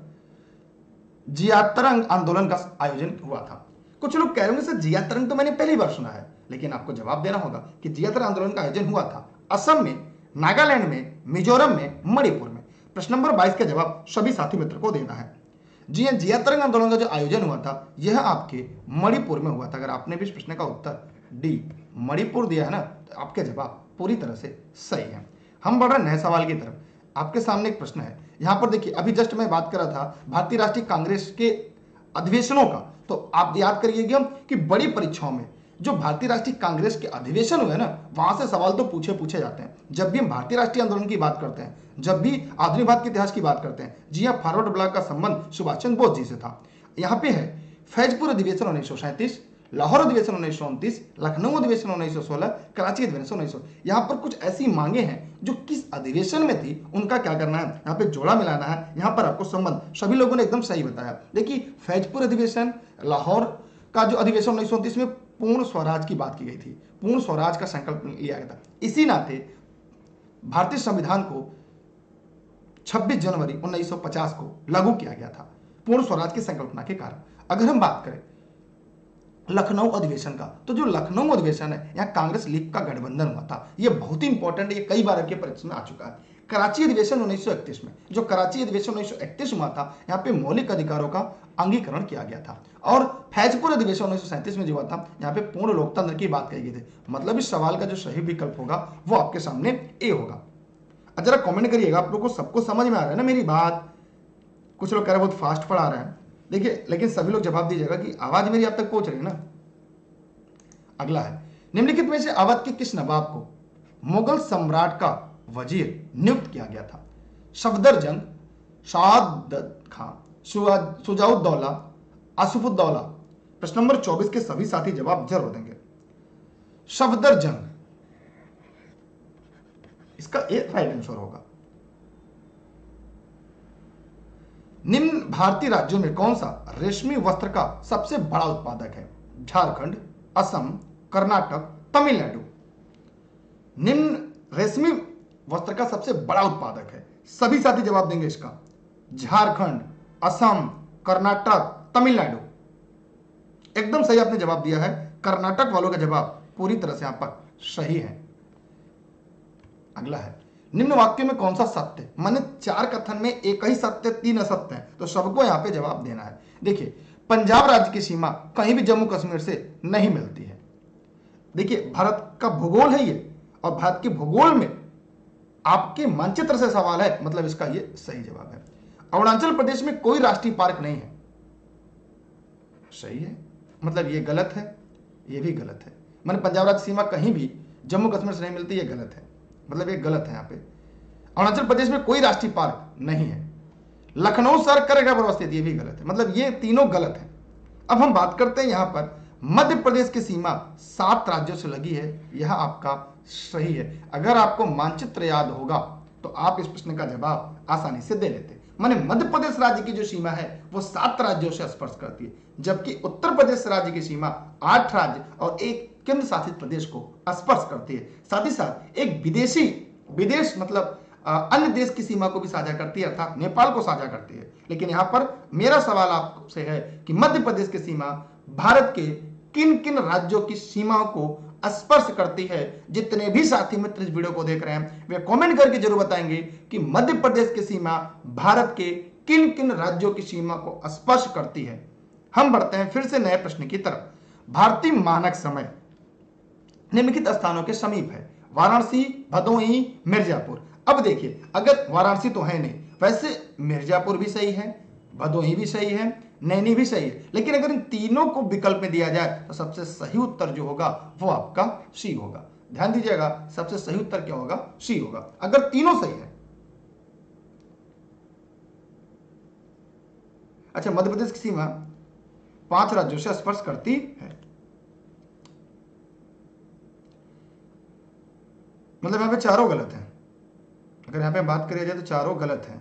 जिया तरंग आंदोलन का आयोजन हुआ था। कुछ लोग कह रहे होंगे सर जिया तरंग तो मैंने पहली बार सुना है, लेकिन आपको जवाब देना होगा कि जिया तरंग आंदोलन का आयोजन हुआ था असम में, नागालैंड में, मिजोरम में, मणिपुर में। प्रश्न नंबर 22 का जवाब सभी साथी मित्र को देना है। जी हाँ, जिया तरंग आंदोलन का जो आयोजन हुआ था यह आपके मणिपुर में हुआ था। अगर आपने भी इस प्रश्न का उत्तर डी मणिपुर दिया है ना, तो आपके जवाब पूरी तरह से सही है। हम बढ़ रहे नए सवाल की तरफ। आपके सामने एक प्रश्न है, यहां पर देखिए, अभी जस्ट मैं बात कर रहा था भारतीय राष्ट्रीय कांग्रेस के अधिवेशनों का, तो आप याद करिएगा कि बड़ी परीक्षाओं में जो भारतीय राष्ट्रीय कांग्रेस के अधिवेशन हुए ना, वहां से सवाल तो पूछे जाते हैं। जब भी हम भारतीय राष्ट्रीय आंदोलन की बात करते हैं, जब भी आधुनिक भारत के इतिहास की बात करते हैं, जी हाँ, फॉरवर्ड ब्लॉक का संबंध सुभाष चंद्र बोस जी से था। यहाँ पे है फैजपुर अधिवेशन 1937, लाहौर अधिवेशन 1929, लखनऊ अधिवेशन 1916, कराची अधिवेशन 1900। यहाँ पर कुछ ऐसी मांगे हैं जो किस अधिवेशन में थी उनका क्या करना है, यहाँ पे जोड़ा मिलाना है। यहाँ पर आपको संबंध सभी लोगों ने एकदम सही बताया। देखिए, फैजपुर अधिवेशन, लाहौर का जो अधिवेशन 1929 में पूर्ण स्वराज की बात की गई थी, पूर्ण स्वराज का संकल्प लिया गया था। इसी नाते भारतीय संविधान को 26 जनवरी 1950 को लागू किया गया था, पूर्ण स्वराज की संकल्पना के कारण। अगर हम बात करें लखनऊ अधिवेशन का, तो जो लखनऊ अधिवेशन है, यहाँ कांग्रेस लीग का गठबंधन हुआ था। ये बहुत ही इंपॉर्टेंट है, ये कई बार आपके परीक्षा में आ चुका है। कराची अधिवेशन 1931 में, जो कराची अधिवेशन 1931 हुआ था, यहाँ पे मौलिक अधिकारों का अंगीकरण किया गया था। और फैजपुर अधिवेशन 1937 में जो हुआ था, यहाँ पे पूर्ण लोकतंत्र की बात कही गई थी। मतलब इस सवाल का जो सही विकल्प होगा वो आपके सामने ए होगा। जरा कमेंट करिएगा, आप लोग को सबको समझ में आ रहा है ना मेरी बात? कुछ लोग कह रहे हैं बहुत फास्ट पढ़ा रहे हैं, देखिए, लेकिन सभी लोग जवाब दीजिएगा कि आवाज मेरी आप तक पहुंच रही है ना। अगला है, निम्नलिखित में से अवध के किस नवाब को मुगल सम्राट का वजीर नियुक्त किया गया था? सफदरजंग, शहादत खां, शुजाउद्दौला, आसिफुद्दौला। प्रश्न नंबर 24 के सभी साथी जवाब जरूर देंगे। सफदरजंग इसका एक राइट आंसर होगा। निम्न भारतीय राज्यों में कौन सा रेशमी वस्त्र का सबसे बड़ा उत्पादक है? झारखंड, असम, कर्नाटक, तमिलनाडु। निम्न रेशमी वस्त्र का सबसे बड़ा उत्पादक है, सभी साथी जवाब देंगे इसका। झारखंड, असम, कर्नाटक, तमिलनाडु। एकदम सही आपने जवाब दिया है। कर्नाटक वालों का जवाब पूरी तरह से यहां पर सही है। अगला है, निम्न वाक्य में कौन सा सत्य, माने 4 कथन में एक ही सत्य, 3 असत्य है, तो सबको यहां पे जवाब देना है। देखिए, पंजाब राज्य की सीमा कहीं भी जम्मू कश्मीर से नहीं मिलती है। देखिए, भारत का भूगोल है ये, और भारत के भूगोल में आपके मानचित्र से सवाल है, मतलब इसका ये सही जवाब है। अरुणाचल प्रदेश में कोई राष्ट्रीय पार्क नहीं है, सही है, मतलब ये गलत है, ये भी गलत है। माने पंजाब राज्य सीमा कहीं भी जम्मू कश्मीर से नहीं मिलती, ये गलत है, मतलब ये गलत है। यहाँ पे अरुणाचल प्रदेश में कोई राष्ट्रीय पार्क नहीं है। लखनऊ शहर कर्क पर अवस्थित, ये भी गलत है, मतलब ये तीनों गलत है। अब हम बात करते हैं यहाँ पर मध्य प्रदेश की सीमा 7 राज्यों से लगी है, यह आपका सही है। अगर आपको मानचित्र याद होगा तो आप इस प्रश्न का जवाब आसानी से दे लेते। माने मध्य प्रदेश राज्य की जो सीमा है वो 7 राज्यों से स्पर्श करती है, जबकि उत्तर प्रदेश राज्य की सीमा 8 राज्य और एक केंद्र शासित प्रदेश को स्पर्श करती है। साथ ही साथ एक विदेश मतलब अन्य देश की सीमा को भी साझा करती है, अर्थात नेपाल को साझा करती है। लेकिन यहाँ पर मेरा सवाल आपसे है कि मध्य प्रदेश की सीमा भारत के किन किन राज्यों की सीमाओं को स्पर्श करती है? जितने भी साथी मित्र इस वीडियो को देख रहे हैं वे कमेंट करके जरूर बताएंगे कि मध्य प्रदेश की सीमा भारत के किन किन राज्यों की सीमा को स्पर्श करती है। हम बढ़ते हैं फिर से नए प्रश्न की तरफ। भारतीय मानक समय निम्नलिखित स्थानों के समीप है? वाराणसी, भदोही, मिर्जापुर। अब देखिए, अगर वाराणसी तो है नहीं, वैसे मिर्जापुर भी सही है, भदोही भी सही है, नैनी भी सही है, लेकिन अगर इन तीनों को विकल्प में दिया जाए तो सबसे सही उत्तर जो होगा वो आपका सी होगा। ध्यान दीजिएगा, सबसे सही उत्तर क्या होगा? सी होगा, अगर तीनों सही है। अच्छा, मध्य प्रदेश की सीमा 5 राज्यों से स्पर्श करती है, मतलब यहां पे चारों गलत हैं। अगर यहां पे बात करी जाए तो चारों गलत हैं,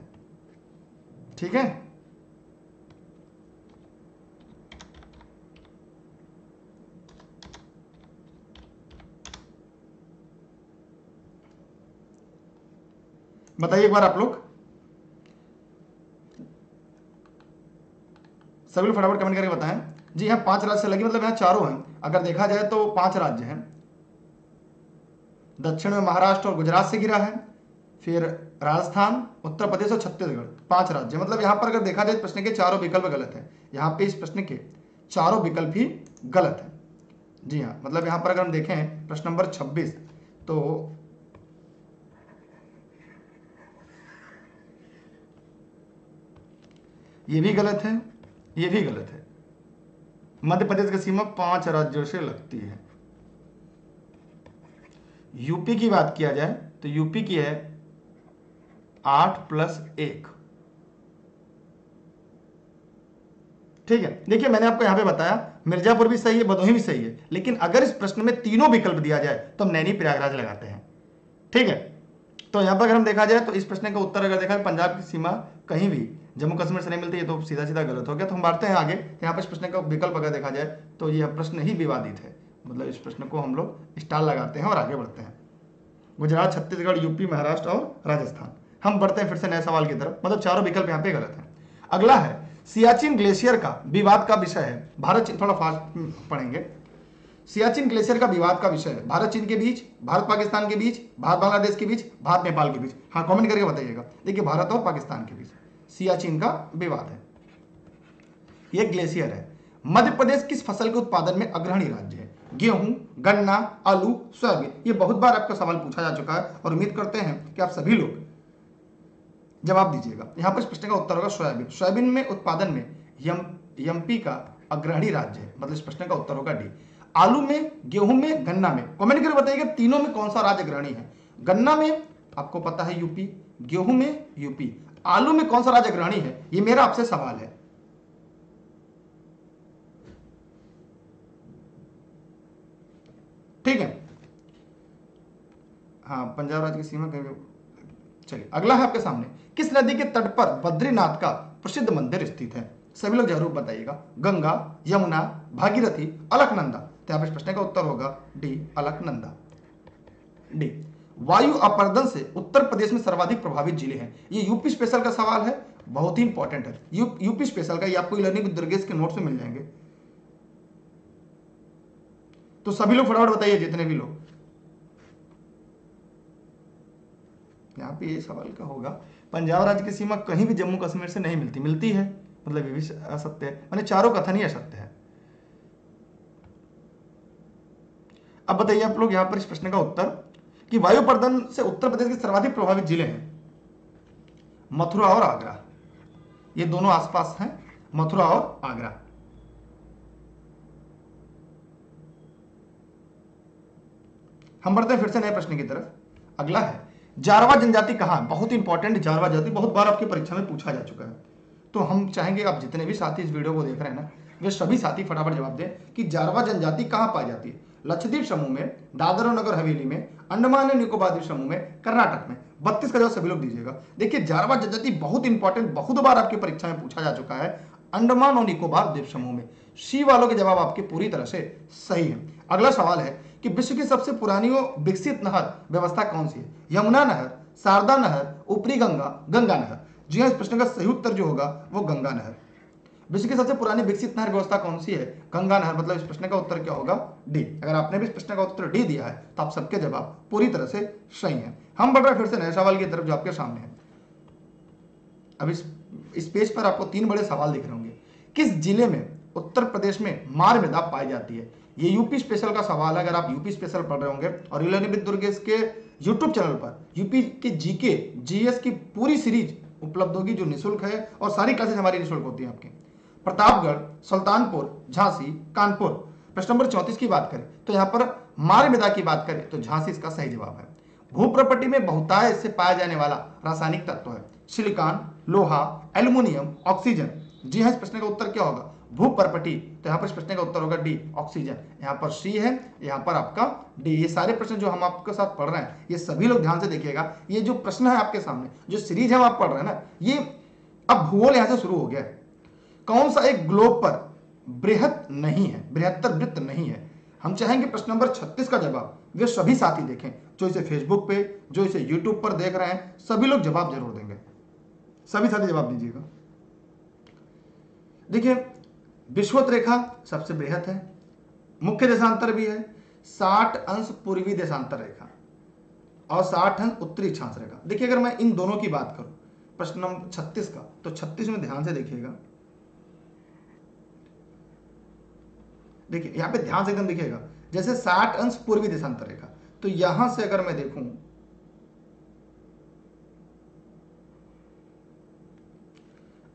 ठीक है। बताइए एक बार आप लोग, सभी लोग फटाफट कमेंट करके बताएं। जी हाँ, 5 राज्य से लगी, मतलब यहाँ चारों हैं। अगर देखा जाए तो 5 राज्य हैं। दक्षिण में महाराष्ट्र और गुजरात से घिरा है, फिर राजस्थान, उत्तर प्रदेश और छत्तीसगढ़, 5 राज्य। मतलब यहाँ पर अगर देखा जाए प्रश्न के चारों विकल्प गलत है। यहाँ पे इस प्रश्न के चारों विकल्प ही गलत है। जी हाँ, मतलब यहाँ पर अगर हम देखें प्रश्न नंबर 26 तो ये भी गलत है, ये भी गलत है। मध्य प्रदेश की सीमा 5 राज्यों से लगती है। यूपी की बात किया जाए तो यूपी की है 8+1। ठीक है, देखिए मैंने आपको यहां पे बताया मिर्जापुर भी सही है, भदोही भी सही है, लेकिन अगर इस प्रश्न में तीनों विकल्प दिया जाए तो हम नैनी प्रयागराज लगाते हैं। ठीक है, तो यहां पर अगर हम देखा जाए तो इस प्रश्न का उत्तर अगर देखा पंजाब की सीमा कहीं भी जम्मू कश्मीर से नहीं मिलती है तो सीधा सीधा गलत हो गया। तो हम बढ़ते हैं आगे। यहाँ पर इस प्रश्न का विकल्प अगर देखा जाए तो यह प्रश्न ही विवादित है, मतलब इस प्रश्न को हम लोग स्टार लगाते हैं और आगे बढ़ते हैं। गुजरात, छत्तीसगढ़, यूपी, महाराष्ट्र और राजस्थान। हम बढ़ते हैं फिर से नए सवाल की तरफ, मतलब चारों विकल्प यहाँ पे गलत हैं। अगला है सियाचिन ग्लेशियर का विवाद का विषय है भारत चीन, थोड़ा फास्ट पढ़ेंगे। सियाचिन ग्लेशियर का विवाद का विषय है भारत चीन के बीच, भारत पाकिस्तान के बीच, भारत बांग्लादेश के बीच, भारत नेपाल के बीच। हाँ, कमेंट करके बताइएगा। देखिए, भारत और पाकिस्तान के बीच सियाचिन का विवाद है, यह ग्लेशियर है। मध्य प्रदेश किस फसल के उत्पादन में अग्रणी राज्य है? गेहूं, गन्ना, आलू, सोयाबीन। ये बहुत बार आपका सवाल पूछा जा चुका है और उम्मीद करते हैं कि आप सभी लोग जवाब दीजिएगा। यहां पर इस प्रश्न का उत्तर होगा सोयाबीन। सोयाबीन में उत्पादन में एमपी का अग्रणी राज्य है, मतलब इस प्रश्न का उत्तर होगा डी। आलू में, गेहूं में, गन्ना में, कमेंट करके बताइएगा तीनों में कौन सा राज्य अग्रणी है। गन्ना में आपको पता है यूपी, गेहूं में यूपी, आलू में कौन सा राज्य अग्रणी है, ये मेरा आपसे सवाल है। ठीक है, हाँ, पंजाब राज्य की सीमा कहीं। चलिए, अगला है आपके सामने, किस नदी के तट पर बद्रीनाथ का प्रसिद्ध मंदिर स्थित है? सभी लोग जरूर बताइएगा। गंगा, यमुना, भागीरथी, अलकनंदा। तो यहां पर प्रश्न का उत्तर होगा डी, अलकनंदा। डी। वायु अपर्दन से उत्तर प्रदेश में सर्वाधिक प्रभावित जिले हैं। ये यूपी स्पेशल का सवाल है, बहुत ही इंपॉर्टेंट है। यूपी स्पेशल का, ये आपको लर्निंग विद दुर्गेश के नोट्स में मिल जाएंगे। तो सभी लोग फटाफट बताइए, जितने भी लोग। यहाँ पे ये सवाल का होगा, पंजाब राज्य की सीमा कहीं भी जम्मू कश्मीर से नहीं मिलती, मिलती है, मतलब ये भी असत्य है, मैंने चारों कथन ही असत्य है। अब बताइए आप लोग यहाँ पर इस प्रश्न का उत्तर कि वायु प्रदूषण से उत्तर प्रदेश के सर्वाधिक प्रभावित जिले हैं मथुरा और आगरा। ये दोनों आसपास हैं, मथुरा और आगरा। हम बढ़ते हैं फिर से नए प्रश्न की तरफ। अगला है जारवा जनजाति कहां? बहुत इंपॉर्टेंट, जारवा जाति बहुत बार आपकी परीक्षा में पूछा जा चुका है। तो हम चाहेंगे आप जितने भी साथी इस वीडियो को देख रहे हैं ना, वे सभी साथी फटाफट जवाब दें कि जारवा जनजाति कहां पाई जाती है? लक्षद्वीप समूह में, दादर और नगर हवेली में, अंडमान एंड निकोबार द्वीप समूह में, कर्नाटक में। 32 का जवाब सभी लोग दीजिएगा। देखिए, जारवा जनजाति बहुत इंपॉर्टेंट, बहुत बार आपकी परीक्षा में पूछा जा चुका है। अंडमान और निकोबार द्वीप समूह में। सी वालों के जवाब आपके पूरी तरह से सही है। अगला सवाल है कि विश्व की सबसे पुरानी और विकसित नहर व्यवस्था कौन सी है? यमुना नहर, शारदा नहर, ऊपरी गंगा, गंगा नहर। जी हाँ, इस प्रश्न का सही उत्तर जो होगा वो गंगा नहर। विश्व की सबसे पुरानी विकसित नहर व्यवस्था कौन सी है? गंगा नहर। मतलब इस प्रश्न का उत्तर क्या होगा? डी। अगर आपने भी इस प्रश्न का उत्तर डी दिया है तो आप सबके जवाब पूरी तरह से सही है। हम बढ़ रहे हैं फिर से नए सवाल की तरफ जो आपके सामने है। अब इस पेज पर आपको 3 बड़े सवाल दिख रहे होंगे। किस जिले में उत्तर प्रदेश में मार मृदा पाई जाती है? ये यूपी स्पेशल का सवाल है। अगर आप यूपी स्पेशल पढ़ रहे होंगे और लर्निंग विद दुर्गेश के यूट्यूब चैनल पर यूपी के जीके जीएस की पूरी सीरीज उपलब्ध होगी जो निःशुल्क है, और सारी क्लासेज हमारी निःशुल्क होती हैं आपकी। प्रतापगढ़, सुल्तानपुर, झांसी, कानपुर। प्रश्न नंबर 34 की बात करें तो यहाँ पर मार्ग मृदा की बात करें तो झांसी इसका सही जवाब है। भू प्रॉपर्टी में बहुतायत से पाया जाने वाला रासायनिक तत्व है सिलिकॉन, लोहा, एल्युमिनियम, ऑक्सीजन। जी हाँ, इस प्रश्न का उत्तर क्या होगा? भू प्रॉपर्टी। तो यहाँ पर इस प्रश्न का उत्तर होगा डी, ऑक्सीजन। यहाँ पर सी है, यहाँ पर आपका डी। ये सारे प्रश्न जो हम आपके साथ पढ़ रहे हैं ये सभी लोग ध्यान से देखिएगा। ये जो प्रश्न है आपके सामने, जो सीरीज हम आप पढ़ रहे हैं ना, ये अब भूगोल यहाँ से शुरू हो गया है। कौन सा एक ग्लोब पर बृहत नहीं है, बृहत्तर वृत्त नहीं है? हम चाहेंगे प्रश्न नंबर 36 का जवाब वे सभी साथी देखें, जो इसे फेसबुक पे, जो इसे यूट्यूब पर देख रहे हैं, सभी लोग जवाब जरूर देंगे। सभी साथी जवाब दीजिएगा। देखिए, विषुवत रेखा सबसे बृहत है, मुख्य देशांतर भी है 60 अंश पूर्वी देशांतर रेखा और 60 अंश उत्तरी अक्षांश रेखा। देखिए, अगर मैं इन दोनों की बात करूं प्रश्न नंबर 36 का, तो 36 में ध्यान से देखिएगा। देखिए यहां पे ध्यान से एकदम देखिएगा, जैसे 60 अंश पूर्वी देशांतर रेखा, तो यहां से अगर मैं देखूं,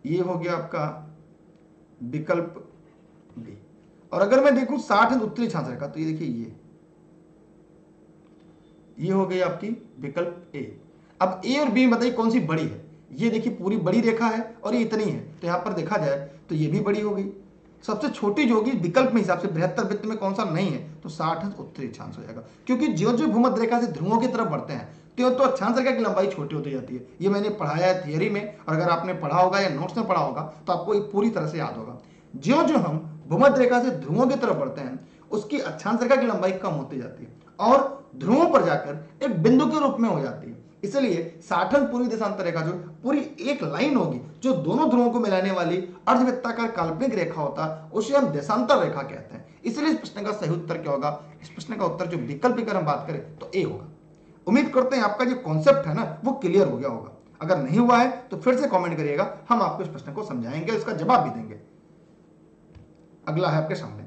ये हो गया आपका विकल्प बी। और अगर मैं देखूं 60 अंश उत्तरी अक्षांश रेखा, तो ये देखिए ये हो गई आपकी विकल्प ए। अब ए और बी में बताइए कौन सी बड़ी है? ये देखिए पूरी बड़ी रेखा है और ये इतनी है, तो यहां पर देखा जाए तो ये भी बड़ी होगी। सबसे छोटी जो होगी विकल्प में हिसाब से बृहत्तर वृत्त में कौन सा नहीं है, तो 60 अंश उत्तरी अक्षांश हो जाएगा। क्योंकि जो जो भूमध्य रेखा से ध्रुवों की तरफ बढ़ते हैं तो अक्षांश रेखा की लंबाई छोटी होती जाती है। ये मैंने पढ़ाया है थियरी में, और अगर आपने पढ़ा होगा या नोट्स में पढ़ा होगा तो आपको ये पूरी तरह से याद होगा। जो जो हम भूमध्य रेखा से ध्रुवों की तरफ बढ़ते हैं उसकी अक्षांश रेखा की लंबाई कम होती जाती है और ध्रुवों पर जाकर एक बिंदु के रूप में हो जाती है। इसलिए 60 अंश पूर्वी देशांतर रेखा जो पूरी एक लाइन होगी, जो दोनों ध्रुवों को मिलाने वाली अर्धवृत्ताकार काल्पनिक रेखा होता है, उसे हम देशांतर रेखा कहते हैं। इसलिए इस प्रश्न का सही उत्तर क्या होगा? इस प्रश्न का उत्तर जो विकल्प की हम बात करें तो ए होगा। उम्मीद करते हैं आपका जो कॉन्सेप्ट है ना वो क्लियर हो गया होगा। अगर नहीं हुआ है तो फिर से कमेंट करिएगा, हम आपको इस प्रश्न को समझाएंगे, इसका जवाब भी देंगे। अगला है आपके सामने,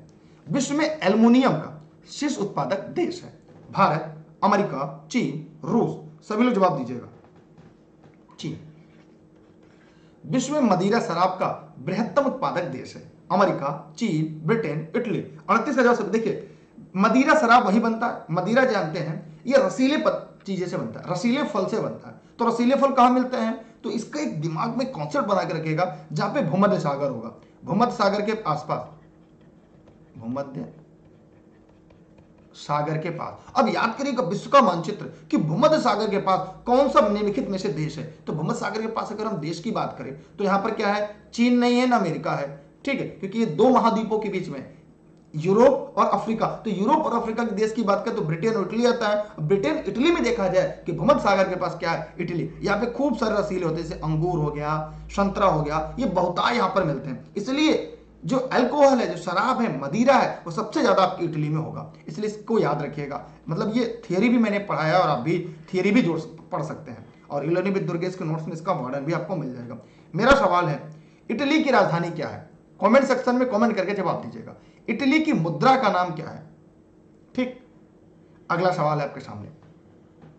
विश्व में एल्युमिनियम का शीर्ष उत्पादक देश है? भारत, अमेरिका, चीन, रूस। सभी लोग जवाब दीजिएगा। चीन। विश्व में मदिरा शराब का बृहत्तम उत्पादक देश है? अमेरिका, चीन, ब्रिटेन, इटली। 38,000 से। देखिए, मदिरा शराब वही बनता है, मदिरा जानते हैं ये रसीले चीजें से बनता है, रसीले फल से बनता है। तो रसीले फल कहां मिलते हैं? तो इसका एक दिमाग में कॉन्सेप्ट बना के रखिएगा, जहां पे भूमध्य सागर होगा, भूमध्य सागर के आसपास, भूमध्य सागर के पास। अब याद करिएगा विश्व का मानचित्र कि भूमध्य सागर के पास कौन सा निम्नलिखित में से देश है। तो भूमध्य सागर के पास अगर हम देश की बात करें तो यहां पर क्या है? चीन नहीं है ना अमेरिका है, ठीक है, क्योंकि ये दो महाद्वीपों के बीच में यूरोप और अफ्रीका। तो यूरोप और अफ्रीका के देश की बात करें तो ब्रिटेन और इटली आता है। ब्रिटेन इटली में देखा जाए कि भूमध्य सागर के पास क्या है? इटली। यहाँ पे खूब सारे रसीले होते हैं, जैसे अंगूर हो गया, संतरा हो गया, ये बहुतायत यहाँ पर मिलते हैं। इसलिए जो अल्कोहल है, जो शराब है, मदिरा है, वो सबसे ज्यादा आपकी इटली में होगा। इसलिए इसको याद रखिएगा। मतलब ये थियरी भी मैंने पढ़ाया और आप भी थियरी भी पढ़ सकते हैं, और लर्निंग विद दुर्गेश के नोट्स में इसका मॉडल भी आपको मिल जाएगा। मेरा सवाल है, इटली की राजधानी क्या है? कमेंट सेक्शन में कमेंट करके जवाब दीजिएगा। इटली की मुद्रा का नाम क्या है? ठीक। अगला सवाल है आपके सामने,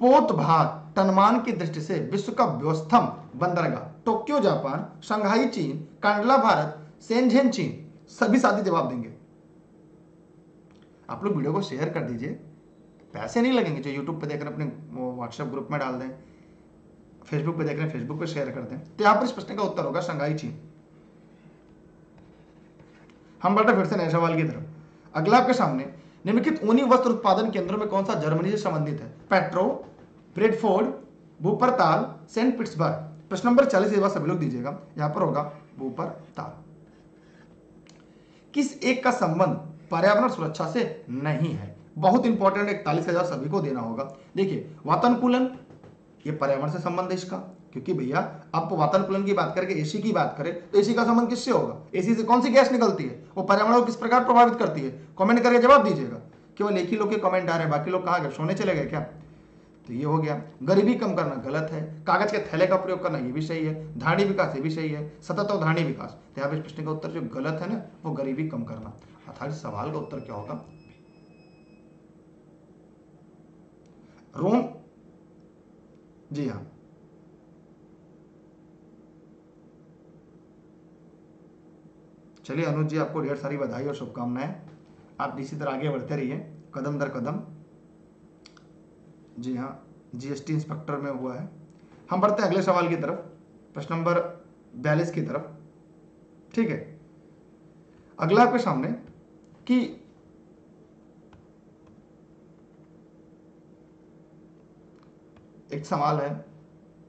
पोत भार तनमान की दृष्टि से विश्व का व्यवस्थम बंदरगाह? टोक्यो जापान, शंघाई चीन, कांडला भारत, शेनझेन चीन। सभी साथी जवाब देंगे। आप लोग वीडियो को शेयर कर दीजिए, पैसे नहीं लगेंगे। जो यूट्यूब पे देख रहे हैं अपने व्हाट्सएप ग्रुप में डाल दें, फेसबुक पे देख रहे हैं फेसबुक पे शेयर कर दें। तो यहां पर इस प्रश्न का उत्तर होगा शंघाई चीन। हम बढ़ते फिर से नए सवाल की तरफ। अगला आपके सामने, निम्नलिखित ऊनी वस्त्र उत्पादन केंद्रों में कौन सा जर्मनी से संबंधित है? पेट्रो, ब्रेडफोर्ड, वूपरताल, सेंट पीटर्सबर्ग। प्रश्न नंबर 40 ये बात सभी लोग दीजिएगा। यहां पर होगा वूपरताल। किस एक का संबंध पर्यावरण सुरक्षा से नहीं है? बहुत इंपॉर्टेंट, 41,000 सभी को देना होगा। देखिए, वातानुकूलन, ये पर्यावरण से संबंध है इसका, क्योंकि भैया आप वातानुकूलन की बात करके एसी की बात करें तो एसी का संबंध किससे होगा? एसी से कौन सी गैस निकलती है? वो पर्यावरण को किस प्रकार प्रभावित करती है? कमेंट करके जवाब दीजिएगा। केवल एक ही लोग के कमेंट आ रहे हैं, बाकी लोग कहाँ गए? सोने चले गए क्या? तो ये हो गया। गरीबी कम करना गलत है, कागज के थैले का प्रयोग करना ये भी सही है, धारणी विकास ये भी सही है, सतत और धारणी विकास। तो यहाँ पे प्रश्न का उत्तर जो गलत है ना, वो गरीबी कम करना। अर्थात सवाल का उत्तर क्या होगा? रोम, जी हाँ, चलिए अनुज जी, आपको ढेर सारी बधाई और शुभकामनाएं। आप इसी तरह आगे बढ़ते रहिए कदम दर कदम। जी हाँ, जीएसटी इंस्पेक्टर में हुआ है। हम बढ़ते हैं अगले सवाल की तरफ, प्रश्न नंबर 42 की तरफ। ठीक है, अगला आपके सामने कि एक सवाल है,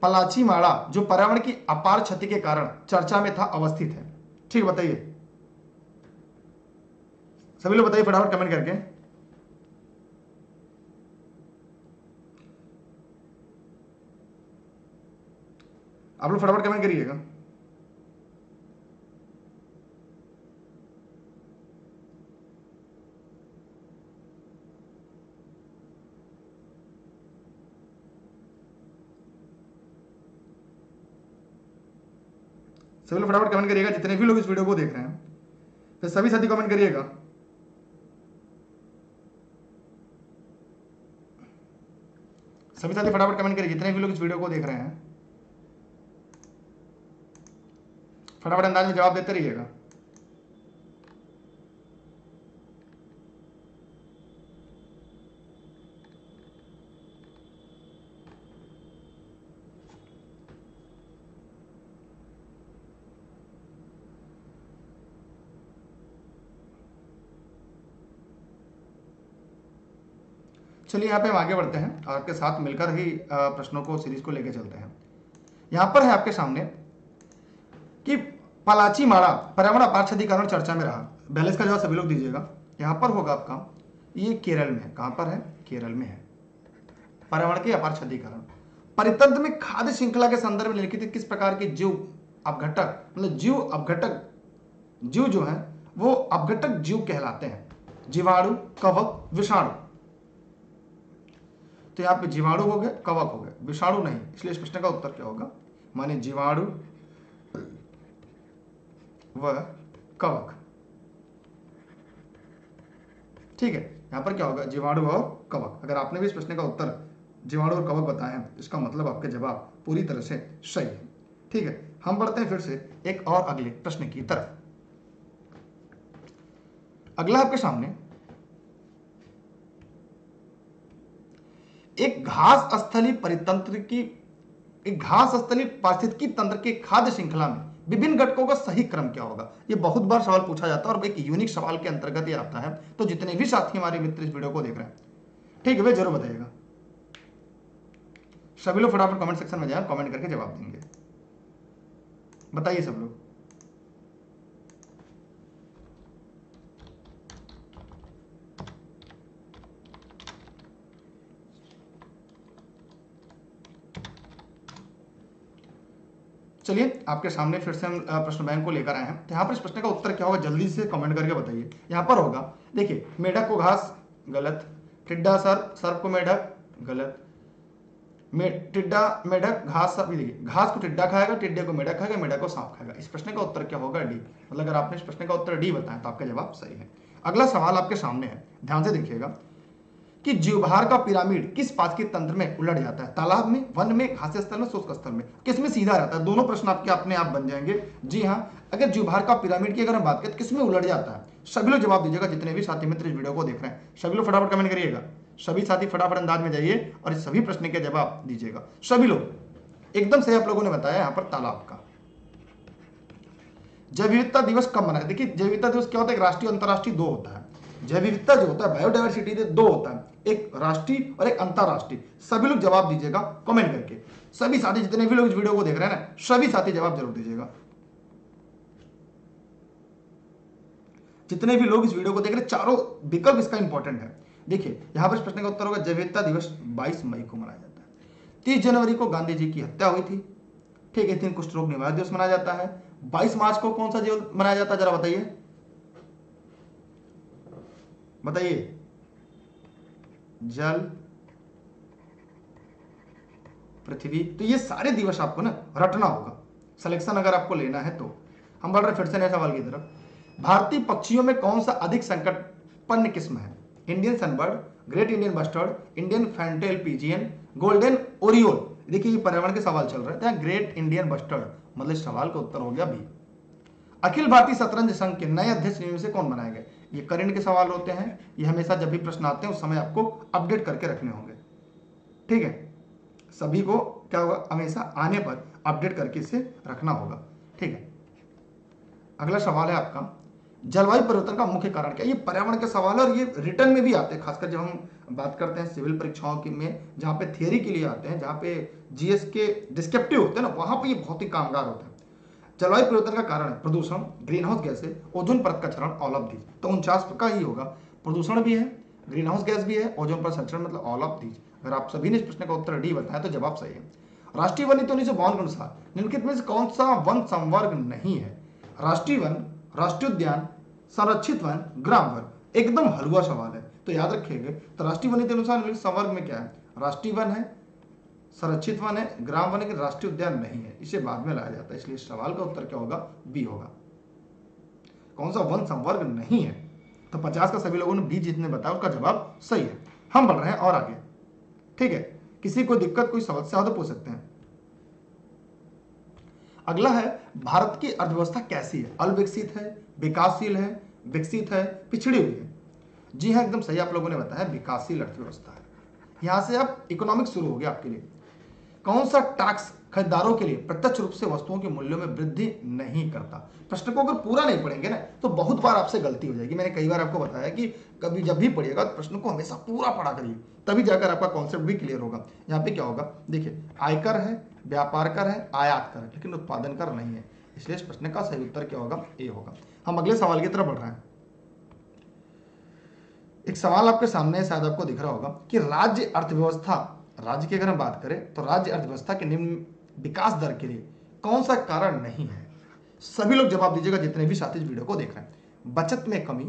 पलाची माड़ा जो पर्यावरण की अपार क्षति के कारण चर्चा में था अवस्थित है। ठीक, बताइए सभी लोग, बताइए फटाफट कमेंट करके। आप लोग फटाफट कमेंट करिएगा। सभी लोग फटाफट कमेंट करिएगा, जितने भी लोग इस वीडियो को देख रहे हैं, फिर सभी साथी कमेंट करिएगा। सभी साथी फटाफट कमेंट करिए, जितने भी लोग इस वीडियो को देख रहे हैं, फटाफट अंदाज में जवाब देते रहिएगा। चलिए यहाँ पे हम आगे बढ़ते हैं और आपके साथ मिलकर ही प्रश्नों को, सीरीज को लेकर चलते हैं। यहाँ पर है आपके सामने कि पलाची माड़ा पर्यावरण अपार क्षति कारण चर्चा में रहा। बैलेंस का जवाब सभी लोग दीजिएगा। यहाँ पर होगा आपका, ये केरल में है। कहाँ पर है? केरल में है। पर्यावरण की अपार क्षति कारण परितंत्र में खाद्य श्रृंखला के संदर्भ में निम्नलिखित किस प्रकार के जीव अपघटक, मतलब जीव अपघटक, जीव जो है वो अपघटक जीव कहलाते हैं? जीवाणु, कवक, विषाणु। तो यहाँ पे जीवाणु हो गए, कवक हो गए, विषाणु नहीं। इसलिए इस प्रश्न का उत्तर क्या होगा? माने जीवाणु व कवक। ठीक है, यहां पर क्या होगा? जीवाणु और कवक। अगर आपने भी इस प्रश्न का उत्तर जीवाणु और कवक बताए हैं, इसका मतलब आपके जवाब पूरी तरह से सही है। ठीक है, हम बढ़ते हैं फिर से एक और अगले प्रश्न की तरफ। अगला आपके सामने एक घास स्थलीय परितंत्र की, एक घास स्थलीय पारिस्थितिकी तंत्र के खाद्य श्रृंखला में विभिन्न घटकों का सही क्रम क्या होगा? ये बहुत बार सवाल पूछा जाता है और एक यूनिक सवाल के अंतर्गत ये आता है। तो जितने भी साथी हमारे मित्र इस वीडियो को देख रहे हैं, ठीक है, वे जरूर बताइएगा। सभी लोग फटाफट कमेंट सेक्शन में जाए, कमेंट करके जवाब देंगे। बताइए सब लोग। चलिए आपके सामने फिर से हम प्रश्न बैंक को लेकर आए हैं। तो यहाँ पर इस प्रश्न का उत्तर क्या होगा? जल्दी से कमेंट करके बताइए। यहाँ पर होगा, देखिए, मेढक को घास, गलत। टिड्डा सर्प को मेढक, गलत। टिड्डा मेढक घास, देखिए, घास को टिड्डा खाएगा, टिड्डे को मेढक खाएगा, मेढक को सांप खाएगा। इस प्रश्न का उत्तर क्या होगा? डी। मतलब अगर आपने इस प्रश्न का उत्तर डी बताया तो आपका जवाब सही है। अगला सवाल आपके सामने है, ध्यान से देखिएगा कि जीवभार का पिरामिड किस पाचकीय तंत्र में उलट जाता है? तालाब में, वन में, घास स्थल में, शुष्क स्थल में? किसमें सीधा रहता है? दोनों प्रश्न आपके अपने आप बन जाएंगे। जी हाँ, अगर जीवभार का पिरामिड की अगर हम बात करें तो किसमें उलट जाता है? सभी लोग जवाब दीजिएगा, जितने भी साथी मित्र इस वीडियो को देख रहे हैं। सभी लोग फटाफट कमेंट करिएगा। सभी साथी फटाफट अंदाज में जाइए और इस सभी प्रश्न के जवाब दीजिएगा। सभी लोग एकदम सही आप लोगों ने बताया। यहाँ पर तालाब का। जैव विविधता दिवस कब मनाया? देखिए, जैव विविधता दिवस क्या होता है? एक राष्ट्रीय और अंतरराष्ट्रीय दो होता है। जैव विविधता जो होता है, बायोडायवर्सिटी डे, दो होता है, एक राष्ट्रीय और एक अंतरराष्ट्रीय। सभी लोग जवाब दीजिएगा कमेंट करके। सभी साथी जितने भी लोग इस वीडियो को देख रहे हैं ना, सभी साथी जवाब जरूर दीजिएगा। जितने भी लोग इस वीडियो को देख रहे हैं, चारों विकल्प इसका इंपॉर्टेंट है। देखिए, यहां पर इस प्रश्न का उत्तर होगा, जैव विविधता दिवस 22 मई को मनाया जाता है। 30 जनवरी को गांधी जी की हत्या हुई थी। ठीक है, इस दिन कुष्ठ रोग निवारण दिवस मनाया जाता है। 22 मार्च को कौन सा दिवस मनाया जाता है? जरा बताइए, बताइए। जल, पृथ्वी। तो ये सारे दिवस आपको ना रटना होगा, सिलेक्शन अगर आपको लेना है तो। हम बढ़ रहे फिर से नए सवाल की तरफ। भारतीय पक्षियों में कौन सा अधिक संकटपन्न किस्म है? Indian sunbird, great Indian bustard, Indian fantail pigeon, golden oriole. देखिए ये पर्यावरण के सवाल चल रहे थे। ग्रेट इंडियन बस्टर्ड मतलब सवाल का उत्तर हो गया बी। अखिल भारतीय शतरंज संघ के नए अध्यक्ष नियम से कौन बनाए गए? ये करंट के सवाल होते हैं, ये हमेशा जब भी प्रश्न आते हैं उस समय आपको अपडेट करके रखने होंगे। ठीक है, सभी को क्या होगा, हमेशा आने पर अपडेट करके इसे रखना होगा। ठीक है, अगला सवाल है आपका, जलवायु परिवर्तन का मुख्य कारण क्या है? ये पर्यावरण के सवाल है और ये रिटर्न में भी आते हैं, खासकर जब हम बात करते हैं सिविल परीक्षाओं की में, जहां पे थियरी के लिए आते हैं, जहां पे जीएस के डिस्क्रिप्टिव होते हैं ना, वहां पे ये बहुत ही कामगार होता है। जलवायु परिवर्तन का कारण है प्रदूषण, ग्रीन हाउस गैस है, ओजोन परत का क्षरण, ऑल ऑफ दीज। तो 49 का ही होगा, प्रदूषण भी है, ग्रीन हाउस गैस भी है, ओजोन परत क्षरण, मतलब ऑल ऑफ दीज। अगर आप सभी ने इस प्रश्न का उत्तर डी बताया तो जवाब सही है। राष्ट्रीय वन नीति 1952 के अनुसार निम्नलिखित में से कौन सा वन संवर्ग नहीं है? राष्ट्रीय वन, राष्ट्रीय उद्यान, संरक्षित वन, ग्राम वन। एकदम हलवा सवाल है, तो याद रखिएगा। तो राष्ट्रीय वन नीति अनुसार निम्नलिखित संवर्ग में क्या है? राष्ट्रीय वन है, संरक्षित वन है, ग्राम वन है, कि राष्ट्रीय उद्यान नहीं है, इसे बाद में लाया जाता है। इसलिए सवाल का उत्तर क्या होगा? बी होगा। कौन सा वन संवर्ग नहीं है? तो 50 का सभी लोगों ने बी जितने बताया उसका जवाब सही है। हम बढ़ रहे हैं और आगे। ठीक है, किसी को दिक्कत, कोई समस्या हो तो पूछ सकते हैं। अगला है, भारत की अर्थव्यवस्था कैसी है? अल्पविकसित है, विकासशील है, विकसित है, पिछड़ी हुई है? जी हाँ, एकदम सही आप लोगों ने बताया, विकासशील अर्थव्यवस्था है। यहां से अब इकोनॉमिक्स शुरू हो गया आपके लिए। कौन सा टैक्स खरीदारों के लिए प्रत्यक्ष रूप से वस्तुओं के मूल्यों में वृद्धि नहीं करता? प्रश्न को अगर पूरा नहीं पढ़ेंगे ना तो बहुत बार आपसे गलती हो जाएगी। मैंने कई बार आपको बताया कि कभी जब भी पढ़िएगा तो प्रश्न को हमेशा पूरा पढ़ा करिए, तभी जाकर आपका कॉन्सेप्ट भी क्लियर होगा। यहाँ पे क्या होगा, देखिए, आयकर है, व्यापार कर है, आयात कर है, लेकिन उत्पादन कर नहीं है। इसलिए इस प्रश्न का सही उत्तर क्या होगा? ए होगा। हम अगले सवाल की तरफ बढ़ रहे हैं। एक सवाल आपके सामने शायद आपको दिख रहा होगा कि राज्य अर्थव्यवस्था, राज्य की अगर हम बात करें तो राज्य अर्थव्यवस्था के निम्न विकास दर के लिए कौन सा कारण नहीं है? सभी लोग जवाब दीजिएगा जितने भी साथी इस वीडियो को देख रहे हैं। बचत में कमी,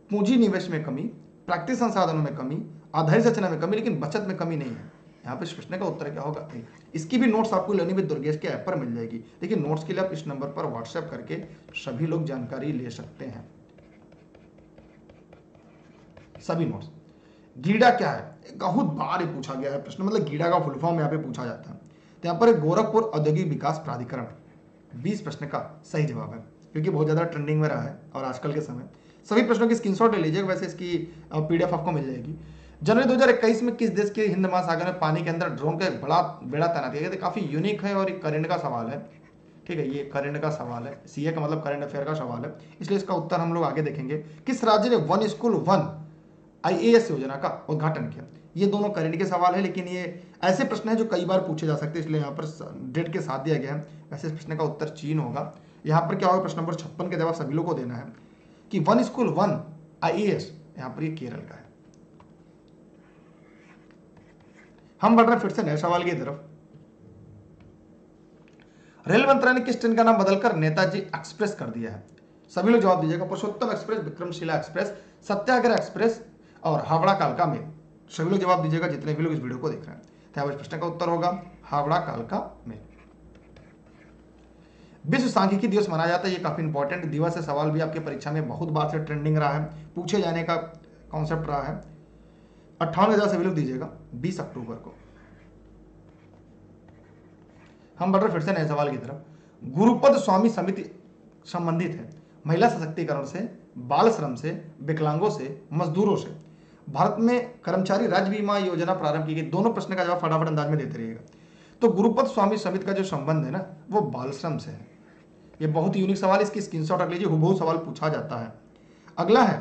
पूंजी निवेश में कमी, प्राकृतिक संसाधनों में कमी, आधारित संरचना में कमी, लेकिन बचत में कमी नहीं है। यहाँ पे इस प्रश्न का उत्तर क्या होगा? इसकी भी नोट्स आपको लर्निंग विद दुर्गेश के ऐप पर मिल जाएगी। देखिए, नोट्स के लिए आप इस नंबर पर व्हाट्सएप करके सभी लोग जानकारी ले सकते हैं, सभी नोट्स। गीडा क्या है? बहुत बार ये पूछा गया है प्रश्न, मतलब गीडा का फुल फॉर्म यहाँ पे पूछा जाता है। तो यहाँ पर गोरखपुर औद्योगिक विकास प्राधिकरण 20 प्रश्न का सही जवाब है, क्योंकि बहुत ज्यादा ट्रेंडिंग में रहा है और आजकल के समय। सभी प्रश्नों की स्क्रीनशॉट ले लीजिएगा, वैसे इसकी पीडीएफ आपको मिल जाएगी। जनवरी 2021 में किस देश के हिंद महासागर में पानी के अंदर ड्रोन का एक बड़ा बेड़ा तैनात किया गया? तो काफी यूनिक है और एक करंट का सवाल है। ठीक है, ये करंट का सवाल है, सीए का मतलब करंट अफेयर का सवाल है, इसलिए इसका उत्तर हम लोग आगे देखेंगे। किस राज्य ने वन स्कूल वन आईएएस योजना का उद्घाटन किया? ये दोनों करंट के सवाल है, लेकिन ये ऐसे प्रश्न है जो कई बार पूछे जा सकते हैं, इसलिए यहाँ पर डेट के साथ दिया गया है। वैसे इस प्रश्न का उत्तर चीन होगा। यहाँ पर क्या होगा, प्रश्न नंबर 56 का जवाब सभी लोग को देना है कि वन स्कूल वन आईएएस, यहाँ पर ये केरल का है। हम बढ़ रहे हैं फिर से नए सवाल की तरफ। रेल मंत्रालय ने किस ट्रेन का नाम बदलकर नेताजी एक्सप्रेस कर दिया है? सभी लोग जवाब दीजिएगा। पुरुषोत्तम एक्सप्रेस, विक्रमशिला एक्सप्रेस, सत्याग्रह एक्सप्रेस और हावड़ा कालका मेल। सभी लोग जवाब दीजिएगा जितने भी लोग इस वीडियो को देख रहे हैं। तो इस प्रश्न का उत्तर होगा हावड़ा कालका मेल। विश्व सांख्यिकी दिवस मनाया जाता है, ये काफी इंपॉर्टेंट दिवस है। सवाल भी आपके परीक्षा में बहुत बार से ट्रेंडिंग रहा है, पूछे जाने का कॉन्सेप्ट रहा है। 58,000 सभी लोग दीजिएगा 20 अक्टूबर को। हम बढ़ रहे फिर से नए सवाल की तरफ। गुरुपद स्वामी समिति संबंधित है महिला सशक्तिकरण से, बाल श्रम से, विकलांगों से, मजदूरों से। भारत में कर्मचारी राज्य बीमा योजना प्रारंभ की गई। दोनों प्रश्न का जवाब फटाफट अंदाज में देते रहिएगा। तो गुरुपद स्वामी समिति का जो संबंध है ना, वो बाल श्रम से है। ये बहुत यूनिक सवाल, इसकी स्क्रीनशॉट रख लीजिए, हुबहू सवाल पूछा जाता है। अगला है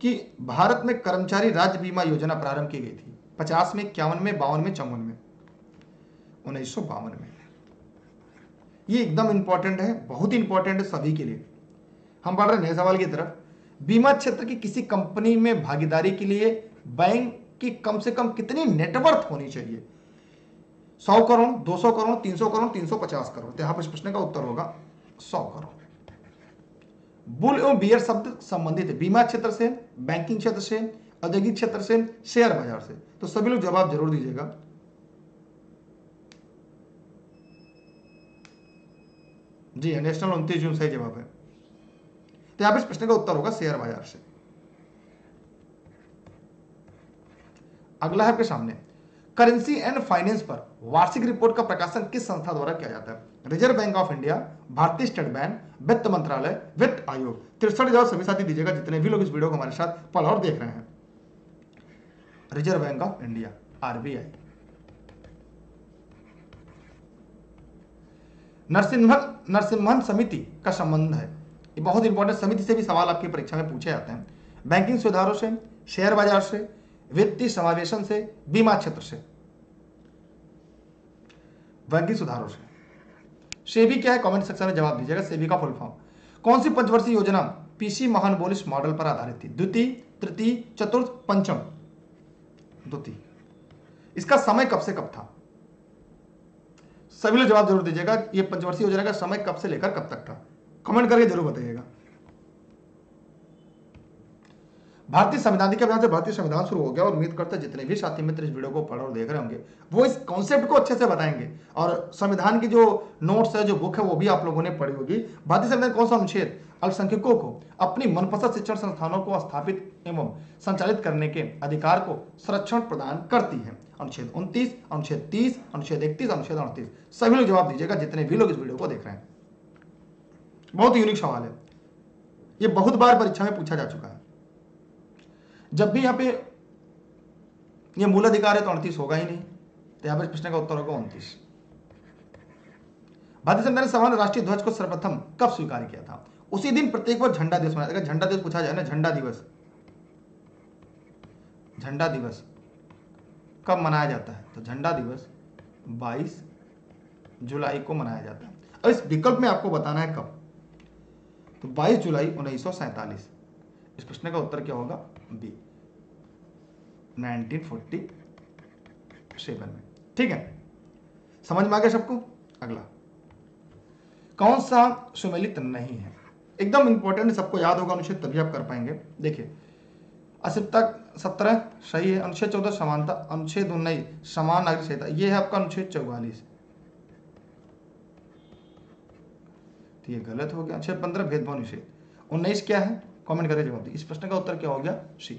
कि भारत में कर्मचारी राज्य बीमा योजना प्रारंभ की गई थी 50 में, 51 में, 52 में, 54 में? 1952 में। ये एकदम इंपॉर्टेंट है, बहुत ही इंपॉर्टेंट है सभी के लिए। हम बढ़ रहे नए सवाल की तरफ। बीमा क्षेत्र की किसी कंपनी में भागीदारी के लिए बैंक की कम से कम कितनी नेटवर्थ होनी चाहिए? 100 करोड़, 200 करोड़, 300 करोड़, 350 करोड़? तो यहां पर इस प्रश्न का उत्तर होगा 100 करोड़। बुल एवं बियर शब्द संबंधित है बीमा क्षेत्र से, बैंकिंग क्षेत्र से, औद्योगिक क्षेत्र से, शेयर बाजार से? तो सभी लोग जवाब जरूर दीजिएगा। जी, नेशनल 29 जून सही जवाब है। तो यहां पर इस प्रश्न का उत्तर होगा शेयर बाजार से। अगला है आपके सामने, करेंसी एंड फाइनेंस पर वार्षिक रिपोर्ट का प्रकाशन किस संस्था द्वारा किया जाता है? रिजर्व बैंक ऑफ इंडिया, भारतीय स्टेट बैंक, वित्त मंत्रालय, वित्त आयोग। 63 जवाब सभी साथी दीजिएगा जितने भी लोग इस वीडियो को हमारे साथ पढ़ और देख रहे हैं। Reserve bank of India, RBI. Narasimhan समिति का संबंध है, ये बहुत इंपॉर्टेंट, समिति से भी सवाल आपकी परीक्षा में पूछे जाते हैं। बैंकिंग सुधारों से, शेयर बाजार से, वित्तीय समावेशन से, बीमा क्षेत्र से। बैंकिंग सुधारों से। सेबी क्या है? कमेंट सेक्शन में जवाब दीजिएगा। सेबी का फुल फॉर्म। कौन सी पंचवर्षीय योजना पीसी महानबोलिस मॉडल पर आधारित थी? द्वितीय, तृतीय, चतुर्थ, पंचम? द्वितीय। इसका समय कब से कब था? सभी लोग जवाब जरूर दीजिएगा। ये पंचवर्षीय योजना का समय कब से लेकर कब तक था? कमेंट करके जरूर बताइएगा। भारतीय संविधान के अभियान से भारतीय संविधान शुरू हो गया और उम्मीद करते हैं जितने भी साथी मित्र इस वीडियो को पढ़ और देख रहे होंगे वो इस कॉन्सेप्ट को अच्छे से बताएंगे। और संविधान की जो नोट्स है, जो बुक है, वो भी आप लोगों ने पढ़ी होगी। भारतीय संविधान कौन सा अनुच्छेद अल्पसंख्यकों को अपनी मनपसंद शिक्षण संस्थानों को स्थापित एवं संचालित करने के अधिकार को संरक्षण प्रदान करती है? अनुच्छेद 29, अनुच्छेद 30, अनुच्छेद 31, अनुच्छेद 38। सभी लोग जवाब दीजिएगा जितने भी लोग इस वीडियो को देख रहे हैं। बहुत यूनिक सवाल है, ये बहुत बार परीक्षा में पूछा जा चुका है। जब भी यहाँ पे ये मूल अधिकार है तो 38 होगा ही नहीं, तो यहाँ पर प्रश्न का उत्तर होगा 29। भारतीय संविधान सभा ने राष्ट्रीय ध्वज को सर्वप्रथम कब स्वीकार किया था? उसी दिन प्रत्येक बार झंडा दिवस मनाया जाएगा। झंडा दिवस पूछा जाए ना, झंडा दिवस, झंडा दिवस कब मनाया जाता है? तो झंडा दिवस 22 जुलाई को मनाया जाता है। अब इस विकल्प में आपको बताना है कब, तो 22 जुलाई 1947। इस प्रश्न का उत्तर क्या होगा? बी, 1947 में। ठीक है, समझ में आ गया सबको? अगला, कौन सा सुमेलित नहीं है? एकदम इंपॉर्टेंट, सबको याद होगा अनुच्छेद, तभी आप कर पाएंगे। देखिए, अस्मिता 17 सही है, अनुच्छेद 14 समानता, अनुच्छेद 19 समान नागरिक संहिता, ये है आपका अनुच्छेद 44, तो ये गलत हो गया। अनुच्छेद 15 भेदभाव निषेध। 19 क्या है? कमेंट करके जवाब दीजिए। इस प्रश्न का उत्तर क्या हो गया? सी।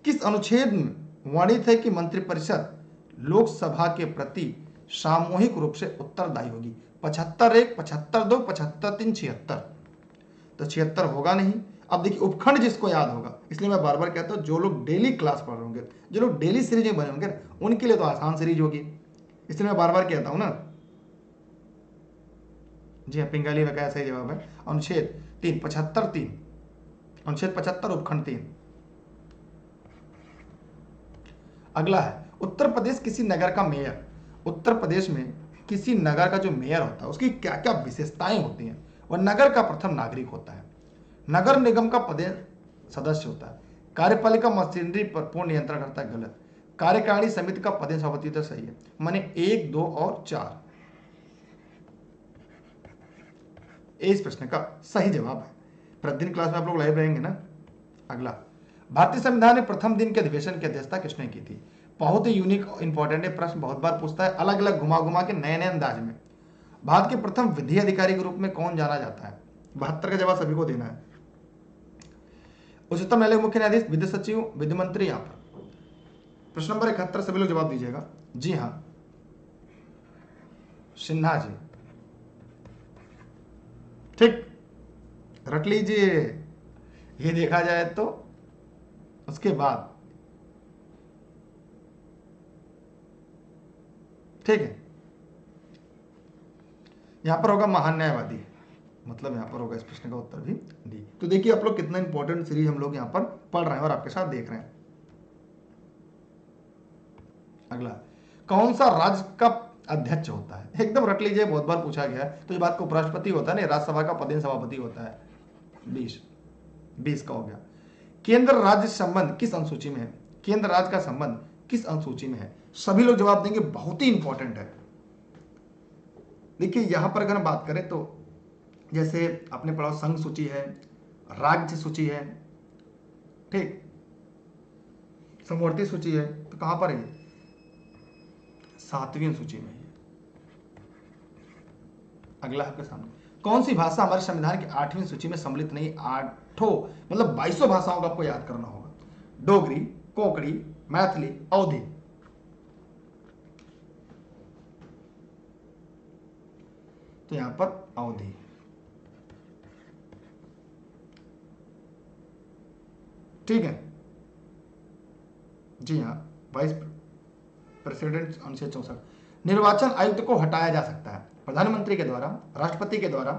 किस अनुच्छेद में वर्णित है कि मंत्रिपरिषद लोकसभा के प्रति सामूहिक रूप से उत्तरदायी होगी? 75(1), 75(2), 75(3), 76। तो 76 होगा नहीं। अब देखिए, उपखंड जिसको याद होगा, इसलिए मैं बार बार कहता हूं जो लोग डेली क्लास पढ़ रहे होंगे, जो लोग डेली सीरीज में बने होंगे, उनके लिए तो आसान सीरीज होगी, इसलिए मैं बार बार कहता हूं ना। जी हाँ, पिंगाली में क्या सही जवाब है? अनुच्छेद 3, 75(3), अनुच्छेद 75 उपखंड 3। अगला है, उत्तर प्रदेश किसी नगर का मेयर, उत्तर प्रदेश में किसी नगर का जो मेयर होता है उसकी क्या क्या विशेषताएं होती हैं? वह नगर का प्रथम नागरिक होता है, नगर निगम का पद सदस्य होता है, कार्यपालिका मशीनरी पर पूर्ण नियंत्रण करता है, गलत, कार्यकारिणी समिति का पद सभापति तो सही है, माने 1, 2 और 4 इस प्रश्न का सही जवाब है। प्रतिदिन क्लास में आप लोग लाइव रहेंगे ना। अगला, भारतीय संविधान में प्रथम दिन के अधिवेशन की अध्यक्षता किसने की थी? बहुत ही यूनिक इंपॉर्टेंट है, प्रश्न बहुत बार पूछता है, अलग अलग घुमा घुमा के नए नए अंदाज में। भारत के प्रथम विधि अधिकारी के रूप में कौन जाना जाता है? 72 का जवाब सभी को देना है। उच्चतम न्यायालय मुख्य न्यायाधीश, विधि सचिव, विधि मंत्री। यहां पर प्रश्न नंबर 71 सभी लोग जवाब दीजिएगा। जी हाँ, सिन्हा जी, ठीक, रट लीजिए। ये देखा जाए तो उसके बाद ठीक है, यहां पर होगा महान न्यायवादी, मतलब यहां पर होगा इस प्रश्न का उत्तर भी डी। तो देखिए आप लोग कितना इंपॉर्टेंट सीरीज हम लोग यहां पर पढ़ रहे हैं और आपके साथ देख रहे हैं। अगला, कौन सा राज्य का अध्यक्ष होता है? एकदम रट लीजिए, बहुत बार पूछा गया है। तो ये बात को उपराष्ट्रपति होता है ना, राज्यसभा का पदेन सभापति होता है। 20 का हो गया। केंद्र राज्य संबंध किस अनुसूची में है? केंद्र राज्य का संबंध किस अनुसूची में है? सभी लोग जवाब देंगे, बहुत ही इंपॉर्टेंट है। देखिए यहां पर अगर हम बात करें तो जैसे आपने पढ़ा संघ सूची है, राज्य सूची है, ठीक, समवर्ती सूची है, तो कहां पर है? 7वीं सूची में है। अगला आपके सामने, कौन सी भाषा हमारे संविधान की 8वीं सूची में सम्मिलित नहीं? 8 मतलब 22 भाषाओं का आपको याद करना होगा। डोगरी, कोंकणी, मैथिली, अवधि। तो यहां पर अवधि। ठीक है जी हाँ, वाइस प्रेसिडेंट अनुच्छेद 64। निर्वाचन आयुक्त को हटाया जा सकता है प्रधानमंत्री के द्वारा, राष्ट्रपति के द्वारा,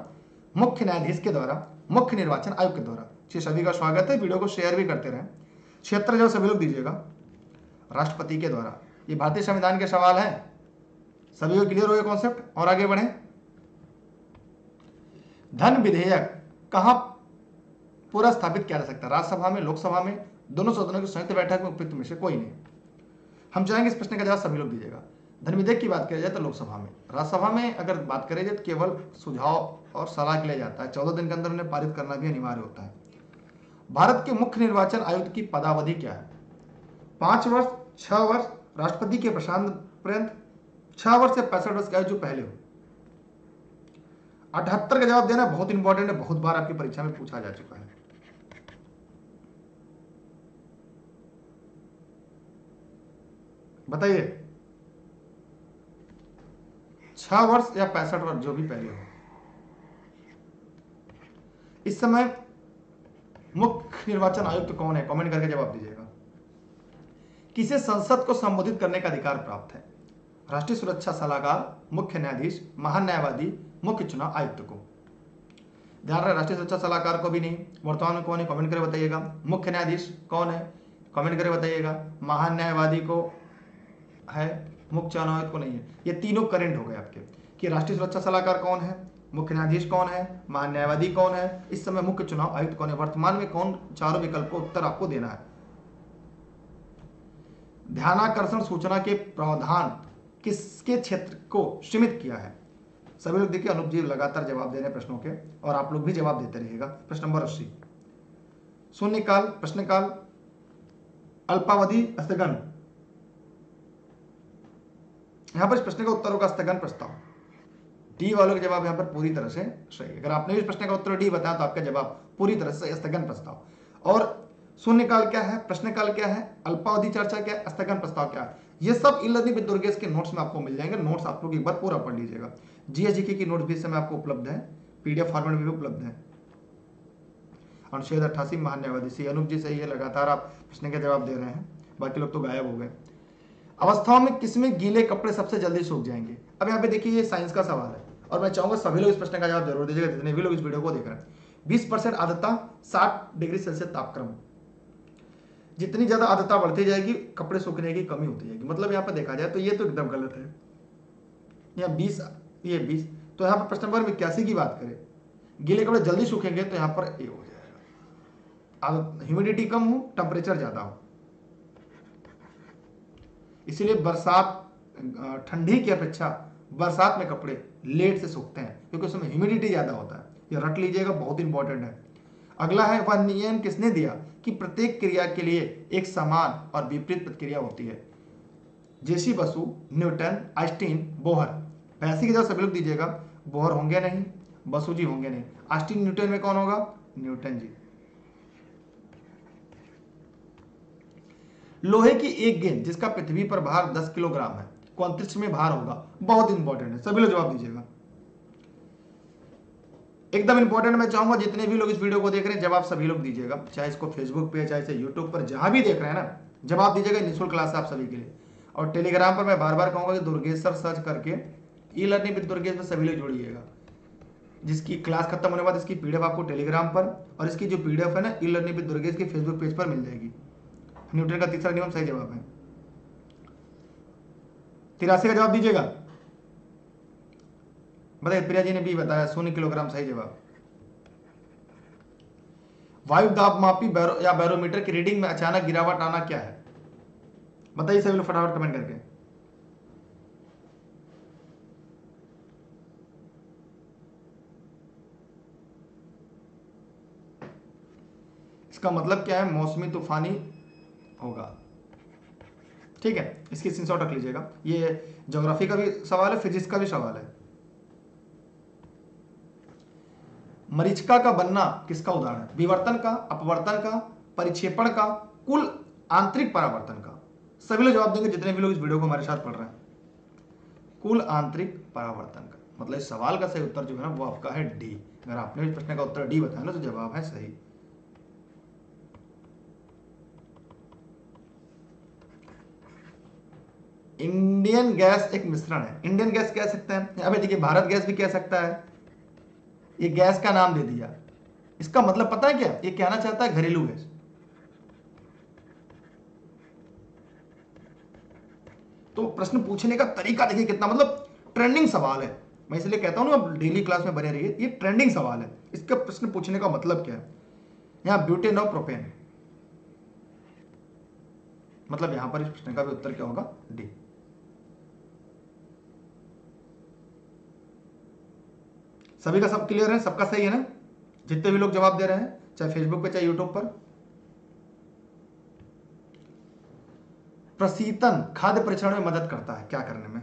मुख्य न्यायाधीश के द्वारा, मुख्य निर्वाचन आयुक्त के द्वारा। जी सभी का स्वागत है, वीडियो को शेयर भी करते रहें। क्षेत्र जो सभी लोग दीजिएगा। राष्ट्रपति के द्वारा, ये भारतीय संविधान के सवाल है, सभी को क्लियर हो गया कॉन्सेप्ट। और आगे बढ़े। धन विधेयक कहां पूरा स्थापित किया जा सकता है? राज्यसभा में, लोकसभा में, दोनों सदनों की संयुक्त बैठक में, उपयुक्त में से कोई नहीं। हम चाहेंगे इस प्रश्न का जवाब सभी लोग दीजिएगा। धन विधेयक की बात करी जाए तो लोकसभा में, राज्यसभा में अगर बात करी जाए तो केवल सुझाव और सलाह के लिए जाता है। 14 दिन के अंदर उन्हें पारित करना भी अनिवार्य होता है। भारत के मुख्य निर्वाचन आयुक्त की पदावधि क्या है? 5 वर्ष, 6 वर्ष, राष्ट्रपति के प्रशांत पर्यंत, 6 वर्ष से 65 वर्ष का जो पहले हो। 78 का जवाब देना बहुत इंपॉर्टेंट है, बहुत बार आपकी परीक्षा में पूछा जा चुका है। बताइए, 6 वर्ष या 65 वर्ष, जो भी पहले हो। इस समय मुख्य निर्वाचन आयुक्त कौन है? कमेंट करके जवाब दीजिएगा। किसे संसद को संबोधित करने का अधिकार प्राप्त है? राष्ट्रीय सुरक्षा सलाहकार, मुख्य न्यायाधीश, महान्यायवादी, मुख्य चुनाव आयुक्त को। ध्यान रहे, राष्ट्रीय सुरक्षा सलाहकार को भी नहीं। वर्तमान में कौन है? कमेंट करके बताइएगा। मुख्य न्यायाधीश कौन है? कमेंट करके बताइएगा। महान्यायवादी को है, मुख्य चुनाव आयुक्त को नहीं है। ये तीनों करंट हो गए आपके कि राष्ट्रीय सुरक्षा सलाहकार कौन है, मुख्य न्यायाधीश कौन है, महान्यायवादी कौन है, इस समय मुख्य चुनाव आयुक्त कौन है। वर्तमान में कौन? चारों विकल्प को उत्तर आपको देना है। ध्यानाकर्षण सूचना के प्रावधान किसके क्षेत्र को सीमित किया है? सभी लोग देखिए, अनूप जी लगातार जवाब दे रहे हैं प्रश्नों के, और आप लोग भी जवाब देते रहिएगा। प्रश्न नंबर 80, शून्यकाल, प्रश्नकाल, अल्पावधि, स्थगन। यहां पर इस प्रश्न का उत्तर होगा स्थगन प्रस्ताव। डी वालों का जवाब यहां पर पूरी तरह से सही। अगर आपने इस प्रश्न का उत्तर डी बताया तो आपका जवाब पूरी तरह से स्थगन प्रस्ताव। और शून्यकाल क्या है, प्रश्नकाल क्या है, अल्पावधि चर्चा क्या है, स्थगन प्रस्ताव क्या है, ये सब ई-लर्निंग विद दुर्गेश के नोट्स में आपको मिल जाएंगे। नोट्स आप लोग एक बार पूरा पढ़ लीजिएगा। जीएसजीके की नोट्स भी इस समय आपको उपलब्ध है, पीडीएफ फॉर्मेट में भी उपलब्ध है। अनुच्छेद 88 महान्यायवादी से अनूप जी सही है, लगातार आप प्रश्न के जवाब दे रहे हैं, बाकी लोग तो गायब हो गए। अवस्थाओं में किसमें गीले कपड़े सबसे जल्दी सूख जाएंगे? अब यहाँ पे देखिए, ये साइंस का सवाल है और मैं चाहूंगा सभी लोग इस प्रश्न का जवाब जरूर दीजिएगा, जितने भी लोग इस वीडियो को देख रहे हैं। 20% आर्द्रता, 60 डिग्री सेल्सियस तापक्रम। जितनी ज्यादा आर्द्रता बढ़ती जाएगी, कपड़े सूखने की कमी होती जाएगी। मतलब यहाँ पर देखा जाए तो ये तो एकदम गलत है। यहाँ 20, ये 20, तो यहाँ पर प्रश्न नंबर 81 की बात करें, गीले कपड़े जल्दी सूखेंगे, तो यहाँ पर ए हो जाएगा। ह्यूमिडिटी कम हो, टेम्परेचर ज्यादा हो, इसीलिए बरसात, ठंडी की अपेक्षा बरसात में कपड़े लेट से सूखते हैं, क्योंकि उसमें ह्यूमिडिटी ज्यादा होता है। ये रट लीजिएगा, बहुत इंपॉर्टेंट है। अगला है, वह नियम किसने दिया कि प्रत्येक क्रिया के लिए एक समान और विपरीत प्रतिक्रिया होती है? जेसी बसु, न्यूटन, आइंस्टीन, बोहर। वैसे की जगह सभी लोग दीजिएगा। बोहर होंगे नहीं, बसु जी होंगे नहीं, आइंस्टीन न्यूटन में कौन होगा? न्यूटन जी। लोहे की एक गेंद जिसका पृथ्वी पर भार 10 किलोग्राम है, को अंतरिक्ष में भार होगा? बहुत इंपॉर्टेंट है, सभी लोग जवाब दीजिएगा। एकदम इंपॉर्टेंट। मैं चाहूंगा जितने भी लोग इस वीडियो को देख रहे हैं, जवाब सभी लोग दीजिएगा, चाहे इसको फेसबुक पे, चाहे इसे यूट्यूब पर, जहां भी देख रहे हैं ना, जवाब दीजिएगा। निःशुल्क क्लास है आप सभी के लिए। और टेलीग्राम पर मैं बार बार कहूंगा कि दुर्गेश सर सर्च करके ई-लर्निंग विद दुर्गेश में सभी लोग जुड़िएगा। जिसकी क्लास खत्म होने के बाद इसकी पीडीएफ आपको टेलीग्राम पर, और इसकी जो पीडीएफ है ना ई-लर्निंग विद दुर्गेश के फेसबुक पेज पर मिल जाएगी। न्यूटन का तीसरा नियम सही जवाब है। 83 का जवाब दीजिएगा। बताइए, प्रिया जी ने भी बताया 0 किलोग्राम सही जवाब। वायु दाब मापी या बैरोमीटर की रीडिंग में अचानक गिरावट आना क्या है? बताइए सभी लोग फटाफट कमेंट करके। इसका मतलब क्या है? मौसमी तूफानी होगा। ठीक है, इसकी स्क्रीनशॉट रख लीजिएगा। ये ज्योग्राफी का भी सवाल है, फिजिक्स का भी सवाल है। मरीचिका का बनना किसका उदाहरण है? विवर्तन का, अपवर्तन का, परिक्षेपण का, कुल आंतरिक परावर्तन का? सभी लोग जवाब देंगे जितने भी लोग इस वीडियो को हमारे साथ पढ़ रहे हैं। कुल आंतरिक परावर्तन का मतलब इस सवाल का सही उत्तर जो है ना वो आपका है डी। अगर आपने इस प्रश्न का उत्तर डी बताया ना तो जवाब है सही। इंडियन गैस एक मिश्रण है। इंडियन गैस कह सकते हैं, अबे देखिए भारत गैस भी कह सकता है, ये गैस का नाम दे दिया। इसका मतलब पता है क्या, ये कहना चाहता है घरेलू गैस। तो प्रश्न पूछने का तरीका देखिए कितना मतलब ट्रेंडिंग सवाल है। मैं इसलिए कहता हूं ना आप डेली क्लास में बने रहिए, ये ट्रेंडिंग सवाल है। इसका प्रश्न पूछने का मतलब क्या है, यहां ब्यूटेन और प्रोपेन है, मतलब यहां पर इस प्रश्न का भी उत्तर क्या होगा, डी। सभी का सब क्लियर है, सबका सही है ना, जितने भी लोग जवाब दे रहे हैं, चाहे फेसबुक पे चाहे यूट्यूब पर। प्रशीतन खाद्य परीक्षण में मदद करता है, क्या करने में,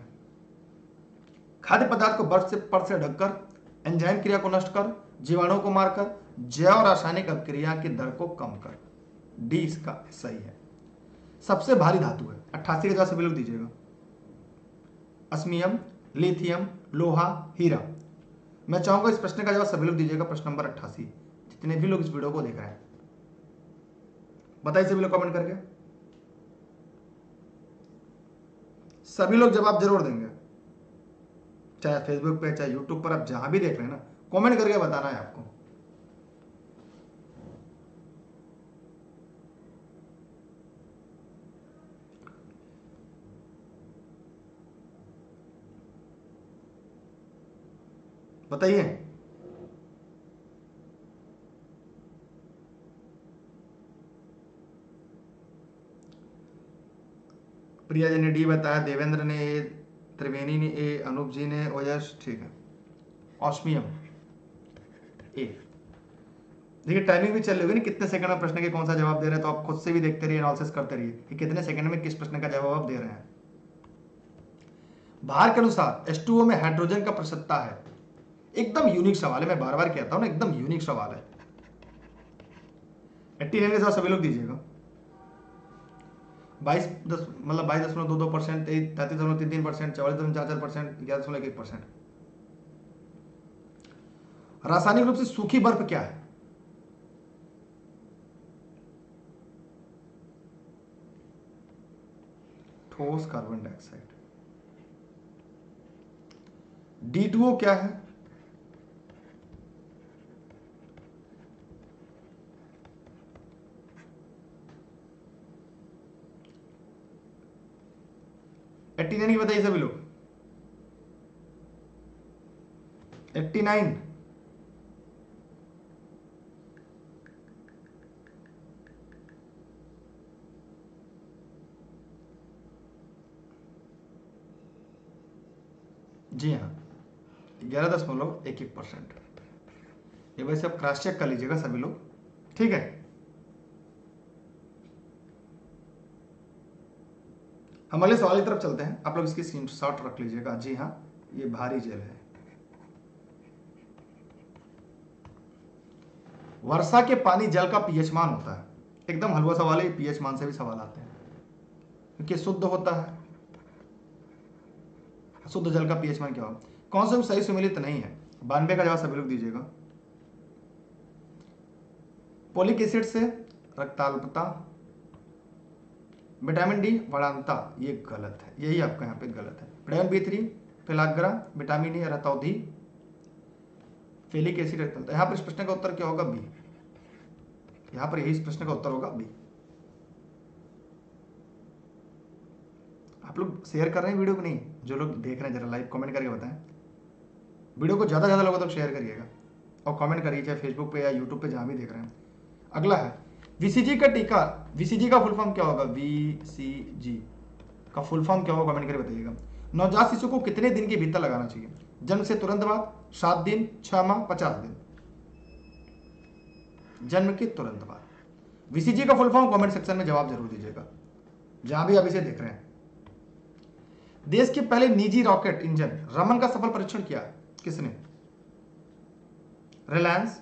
खाद्य पदार्थ को बर्फ से पर से ढककर एंजाइम क्रिया को नष्ट कर, जीवाणुओं को मारकर, जैव रासायनिक अभिक्रिया की दर को कम कर। डी इसका सही है। सबसे भारी धातु है, 88 के जवाब सभी लोग दीजिएगा। अस्मियम, लिथियम, लोहा, हीरा। मैं चाहूंगा इस प्रश्न का जवाब सभी लोग दीजिएगा, प्रश्न नंबर 88, जितने भी लोग इस वीडियो को देख रहे हैं। बताइए सभी लोग कमेंट करके, सभी लोग जवाब जरूर देंगे, चाहे फेसबुक पे चाहे यूट्यूब पर, आप जहां भी देख रहे हैं ना, कमेंट करके बताना है आपको। बताइए। प्रिया जी ने डी बताया, देवेंद्र ने ए, त्रिवेणी ने ए, अनूप जी ने ओयस, ठीक है। ऑस्मियम ए। देखिए टाइमिंग भी चल रही होगी ना, कितने सेकंड में प्रश्न के कौन सा जवाब दे रहे हैं, तो आप खुद से भी देखते रहिए, एनालिसिस करते रहिए कि कितने सेकंड में किस प्रश्न का जवाब आप दे रहे हैं। भार के अनुसार H2O में हाइड्रोजन का प्रतिशतता है, एकदम यूनिक सवाल है, मैं बार बार कहता हूं ना, एकदम यूनिक सवाल है। 89 के साथ सभी लोग दीजिएगा। 22.22%, 33.33%, 44.44%, 11.1%। रासायनिक रूप से सूखी बर्फ क्या है, ठोस कार्बन डाइऑक्साइड। D2O क्या है, एट्टी की बताइए सभी लोग। 89। जी हाँ, 11.11%। ये वैसे आप क्रॉस चेक कर लीजिएगा सभी लोग, ठीक है। हम अगले सवाल की तरफ चलते हैं, आप लोग इसकी स्क्रीनशॉट रख लीजिएगा। जी हाँ, ये भारी जेल है। वर्षा के पानी जल का पीएच मान होता है, एकदम हलवा सवाल है, पीएच मान से भी सवाल आते हैं, क्योंकि शुद्ध होता है। शुद्ध जल का पीएच मान क्या होगा, कौन सा सही सुमेलित नहीं है, 92 का जवाब सभी लोग दीजिएगा। पोलिक एसिड से रक्ताल्पता, विटामिन डी बढ़ानता, ये गलत है, यही आपका यहाँ पे गलत है। Vitamin B3, pellagra, vitamin A रतौधी, फेलिक एसिड रक्ताल्पता। यहाँ पर इस प्रश्न का उत्तर क्या होगा, बी। यहाँ पर यही इस प्रश्न का उत्तर होगा बी। आप लोग शेयर कर रहे हैं वीडियो को, नहीं जो लोग देख रहे हैं जरा लाइव कमेंट करके बताएं, वीडियो को ज़्यादा लोगों तक शेयर करिएगा और कमेंट करिए, चाहे फेसबुक पे या यूट्यूब पे जहाँ भी देख रहे हैं। अगला है VCG का टीका, VCG का फुल फॉर्म क्या होगा, VCG का फुल फॉर्म क्या होगा, कमेंट करके बताइएगा। नवजात शिशु को कितने दिन के भीतर लगाना चाहिए, जन्म से तुरंत बाद, 7 दिन, 6 माह, 50 दिन। जन्म के तुरंत बाद। VCG का फुल फॉर्म कमेंट सेक्शन में जवाब जरूर दीजिएगा, जहां भी आप इसे देख रहे हैं। देश के पहले निजी रॉकेट इंजन रमन का सफल परीक्षण किया किसने, रिलायंस,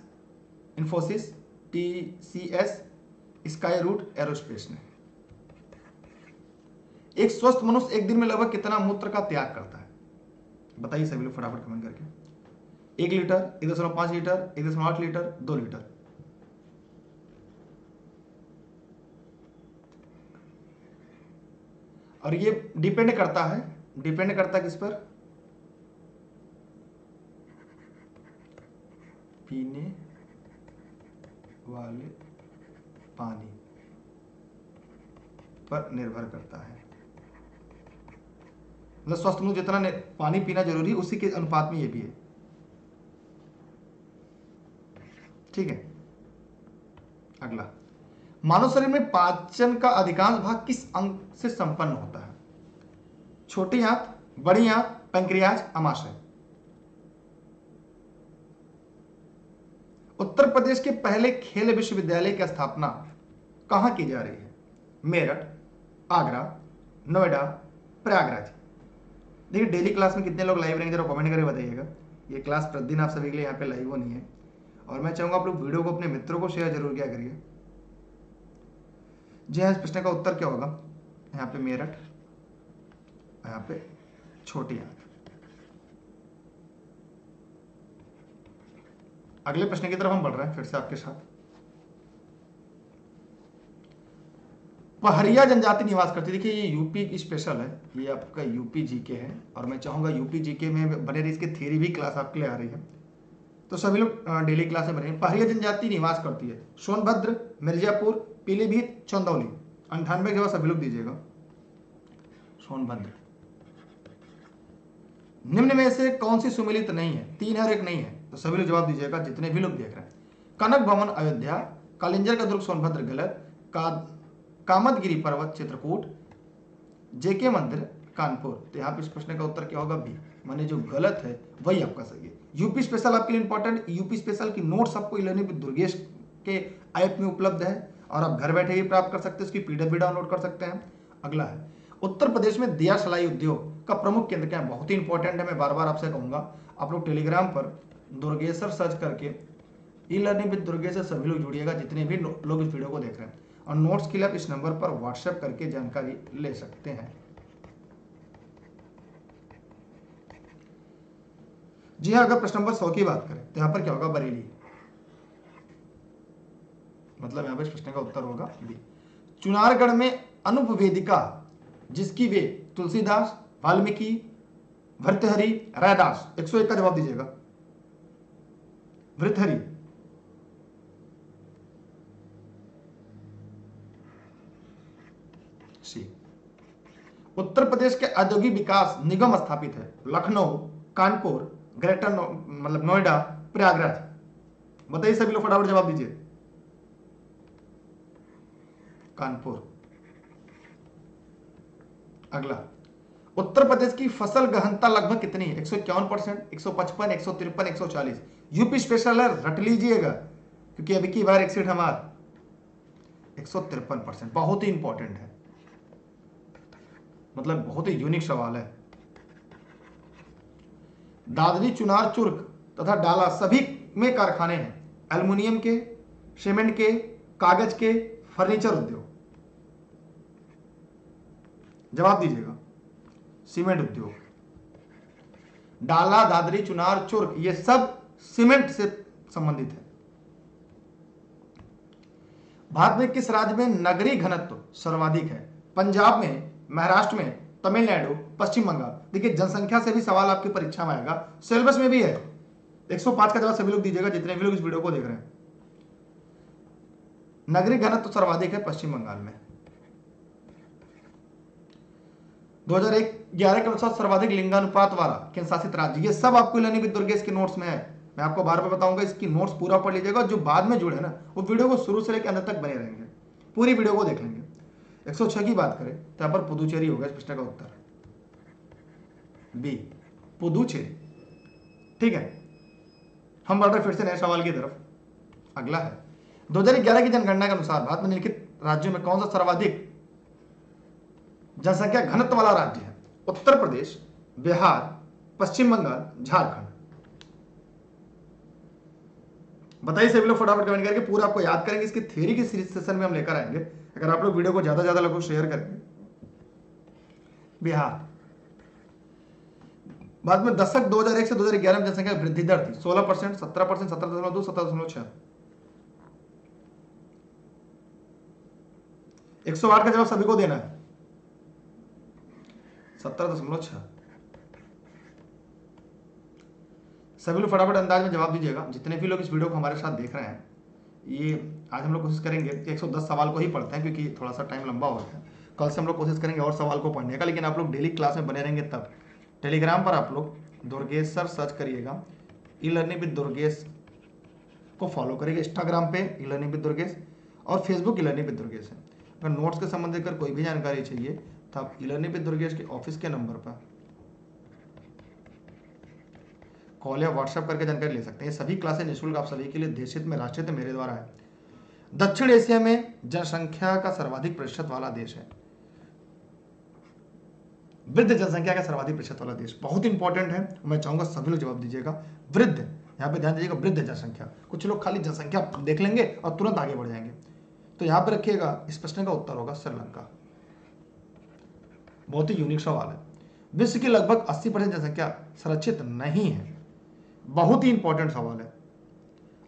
इंफोसिस, TCS, स्काई रूट एरोस्पेस ने। एक स्वस्थ मनुष्य एक दिन में लगभग कितना मूत्र का त्याग करता है? बताइए सभी लोग फटाफट कमेंट करके। 1 लीटर, 1.5 लीटर, 1.8 लीटर, 2 लीटर। और ये डिपेंड करता है किस पर? पीने वाले पानी पर निर्भर करता है। मतलब स्वस्थ मनुष्य जितना पानी पीना जरूरी है उसी के अनुपात में ये भी है। ठीक है, अगला, मानव शरीर में पाचन का अधिकांश भाग किस अंग से संपन्न होता है? छोटी आंत, बड़ी आंत, पैंक्रियाज, अमाशय। उत्तर प्रदेश के पहले खेल विश्वविद्यालय की स्थापना कहां की जा रही है? मेरठ, आगरा, नोएडा, प्रयागराज। देखिए डेली क्लास में कितने लोग लाइव रहेंगे जरा कमेंट करके बताइएगा। ये क्लास प्रतिदिन आप सभी के लिए यहाँ पे लाइव नहीं है, और मैं चाहूंगा आप लोग वीडियो को अपने मित्रों को शेयर जरूर किया करिए। जी हाँ, इस प्रश्न का उत्तर क्या होगा? यहाँ पे मेरठ, यहाँ पे छोटी आंत। अगले प्रश्न की तरफ हम बढ़ रहे हैं फिर से आपके साथ। पहरिया जनजाति निवास करती, देखिए ये यूपी की स्पेशल है, ये आपका यूपी जीके है, और मैं चाहूंगा यूपी जीके में बने रही, इसकी थ्योरी भी क्लास आपके लिए आ रही है, तो सभी लोग डेली क्लास में बने। पहरिया जनजाति निवास करती है सोनभद्र, मिर्जापुर, पीलीभीत, चंदौली। 98 के बाद सभी लोग दीजिएगा सोनभद्र। निम्न में से कौन सी सुमेलित नहीं है? 3 और 1 नहीं है, तो सभी लोग जवाब दीजिएगा जितने भी लोग देख रहे हैं। कनक भवन अयोध्या, कालिंजर का दुर्ग सोनभद्र गलत, कामतगिरी पर्वत चित्रकूट, जेके मंदिर कानपुर। तो यहाँ पे इस प्रश्न का उत्तर क्या होगा? बी, माने जो गलत है वही आपका सही है। यूपी स्पेशल आपके लिए इंपॉर्टेंट, यूपी स्पेशल की नोट्स आपको ई-लर्निंग विद दुर्गेश के ऐप में उपलब्ध है, और आप घर बैठे ही प्राप्त कर सकते हैं, उसकी पीडीएफ भी डाउनलोड कर सकते हैं। अगला है, उत्तर प्रदेश में दिया सलाई उद्योग का प्रमुख केंद्र क्या है? बहुत ही इंपॉर्टेंट है, मैं बार बार आपसे कहूंगा, आप लोग टेलीग्राम पर दुर्गेश्वर सर्च करके ई-लर्निंग विद दुर्गेश से सभी लोग जुड़िएगा जितने भी लोग इस वीडियो को देख रहे हैं, और नोट्स के लिए आप इस नंबर पर व्हाट्सएप करके जानकारी ले सकते हैं। जी हाँ, अगर प्रश्न नंबर 100 की बात करें तो यहां पर क्या होगा? बरेली, मतलब यहां पर इस प्रश्न का उत्तर होगा बी। चुनारगढ़ में अनूप वेदिका जिसकी वे तुलसीदास, वाल्मीकि, भर्तृहरि, रैदास। 101 का जवाब दीजिएगा। भर्तृहरि, सी। उत्तर प्रदेश के औद्योगिक विकास निगम स्थापित है लखनऊ, कानपुर, ग्रेटर मतलब नोएडा, प्रयागराज। बताइए सभी लोग फटाफट जवाब दीजिए। कानपुर। अगला, उत्तर प्रदेश की फसल गहनता लगभग कितनी है? 151%, 155, 153, 140। यूपी स्पेशल है, रट लीजिएगा क्योंकि अभी की बार एक्सिट हमारा 153%। बहुत ही इंपॉर्टेंट है, मतलब बहुत ही यूनिक सवाल है। दादरी, चुनार, चुर्क तथा डाला सभी में कारखाने हैं, एल्युमिनियम के, सीमेंट के, कागज के, फर्नीचर उद्योग। जवाब दीजिएगा। सीमेंट उद्योग। डाला, दादरी, चुनार, चुर्क ये सब सीमेंट से संबंधित है। भारत में किस राज्य में नगरीय घनत्व सर्वाधिक है? पंजाब में, महाराष्ट्र में, तमिलनाडु, पश्चिम बंगाल। देखिए जनसंख्या से भी सवाल आपकी परीक्षा में आएगा, सिलेबस में भी है। 105 का जवाब सभी लोग दीजिएगा जितने भी लोग इस वीडियो को देख रहे हैं। नगरीय घनत्व सर्वाधिक है पश्चिम बंगाल में। 2011 के अनुसार सर्वाधिक लिंगानुपात वाला केंद्र शासित राज्य। ये सब आपको ई-लर्निंग विद दुर्गेश के नोट्स में है, मैं आपको बार बार बताऊंगा, इसकी नोट्स पूरा पढ़ लीजिएगा। जो बाद में जुड़े ना वो वीडियो को शुरू से लेकर अंत तक बने रहेंगे, पूरी वीडियो को देख लेंगे। 106 की बात करें तो यहां पर पुदुचेरी होगा इस प्रश्न का उत्तर, बी, पुदुचेरी। ठीक है, हम बढ़ रहे फिर से नए सवाल की तरफ। अगला है, 2011 की जनगणना के अनुसार भारत में निम्नलिखित राज्यों में कौन सा सर्वाधिक जनसंख्या घनत्व वाला राज्य है? उत्तर प्रदेश, बिहार, पश्चिम बंगाल, झारखंड। बताइए सभी लोग फटाफट कमेंट करके, पूरा आपको याद करेंगे, इसकी थ्योरी की सीरीज सेशन में हम लेकर आएंगे। अगर आप लोग वीडियो को ज्यादा लोगों को शेयर करेंगे बिहार। बाद में दशक 2001 से 2011 में जनसंख्या वृद्धि दर थी 16%, 17%, 17.2, 17.6। 108 का जवाब सभी को देना है। 17.6। सभी लोग फटाफट अंदाज में जवाब दीजिएगा। जितने भी लोग इस वीडियो को हमारे साथ देख रहे हैं, ये आज हम लोग कोशिश करेंगे कि 110 सवाल को ही पढ़ते हैं, क्योंकि थोड़ा सा टाइम लंबा हो गया है। कल से हम लोग कोशिश करेंगे और सवाल को पढ़ने का, लेकिन आप लोग डेली क्लास में बने रहेंगे तब। टेलीग्राम पर आप लोग दुर्गेश सर सर्च करिएगा, ई लर्निंग विद दुर्गेश को फॉलो करिएगा। इंस्टाग्राम पे ई लर्निंग विद दुर्गेश और Facebook e learning with Durgesh है। अगर नोट्स के संबंधित अगर कोई भी जानकारी चाहिए तो आप ई लर्निंग विद दुर्गेश के ऑफिस के नंबर पर कॉल या व्हाट्सएप करके जानकारी ले सकते हैं। सभी क्लासेस निःशुल्क आप सभी के लिए देश हित में, राष्ट्र हित में मेरे द्वारा है। दक्षिण एशिया में जनसंख्या का सर्वाधिक प्रतिशत वाला देश है, वृद्ध जनसंख्या का सर्वाधिक प्रतिशत वाला देश। बहुत इंपॉर्टेंट है, मैं चाहूंगा सभी लोग जवाब दीजिएगा। वृद्ध, यहाँ पे ध्यान दीजिएगा, वृद्ध जनसंख्या। कुछ लोग खाली जनसंख्या देख लेंगे और तुरंत आगे बढ़ जाएंगे, तो यहाँ पे रखिएगा। इस प्रश्न का उत्तर होगा श्रीलंका। बहुत ही यूनिक सवाल है। विश्व की लगभग 80% जनसंख्या सुरक्षित नहीं है। बहुत ही इंपॉर्टेंट सवाल है।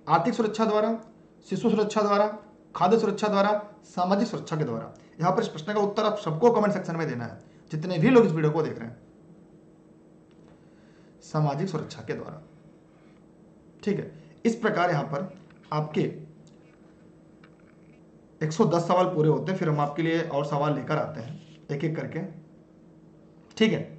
आर्थिक सुरक्षा द्वारा, शिशु सुरक्षा द्वारा, खाद्य सुरक्षा द्वारा, सामाजिक सुरक्षा के द्वारा। यहां पर इस प्रश्न का उत्तर आप सबको कमेंट सेक्शन में देना है, जितने भी लोग इस वीडियो को देख रहे हैं। सामाजिक सुरक्षा के द्वारा, ठीक है। इस प्रकार यहां पर आपके 110 सवाल पूरे होते हैं, फिर हम आपके लिए और सवाल लेकर आते हैं एक एक करके, ठीक है।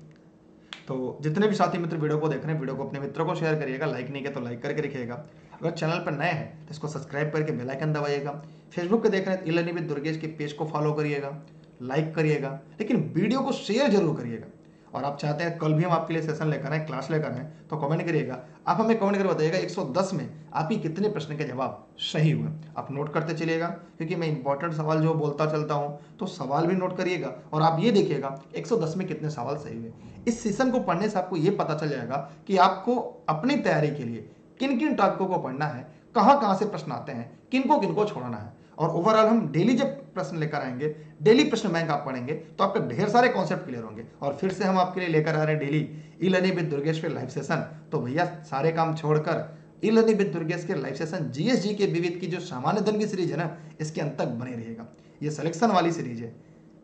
तो जितने भी साथी मित्र वीडियो को देख रहे हैं, वीडियो को अपने मित्रों को शेयर करिएगा। लाइक नहीं किया तो लाइक करके रखिएगा। अगर चैनल पर नए हैं तो इसको सब्सक्राइब करके बेल आइकन दबाइएगा। फेसबुक पे देख रहे हैं ई लर्निंग विद दुर्गेश के पेज को फॉलो करिएगा, लाइक करिएगा, लेकिन वीडियो को शेयर जरूर करिएगा। और आप चाहते हैं कल भी हम आपके लिए सेशन लेकर आए, क्लास लेकर आए, तो कमेंट करिएगा। आप हमें कमेंट करके बताइएगा 110 में आपकी कितने प्रश्न के जवाब सही हुए। आप नोट करते चलिएगा, क्योंकि मैं इंपॉर्टेंट सवाल जो बोलता चलता हूँ, तो सवाल भी नोट करिएगा। और आप ये देखिएगा 110 में कितने सवाल सही हुए। इस सेशन को पढ़ने से आपको ये पता चल जाएगा कि आपको अपनी तैयारी के लिए किन किन टॉपिकों को पढ़ना है, कहाँ कहाँ से प्रश्न आते हैं, किनको किनको छोड़ना है। और ओवरऑल हम डेली जब प्रश्न लेकर आएंगे, डेली प्रश्न बैंक आप पढ़ेंगे, तो आपके ढेर सारे कॉन्सेप्ट क्लियर होंगे। और फिर से हम आपके लिए लेकर आ रहे हैं daily e learning with Durgesh पे लाइव सेशन। तो भैया सारे काम छोड़कर ई लर्निंग विद दुर्गेश के लाइव सेशन जीएसजी के विविध की जो सामान्य धन की सीरीज है ना, इसके अंत तक बने रहेगा। ये सिलेक्शन वाली सीरीज है,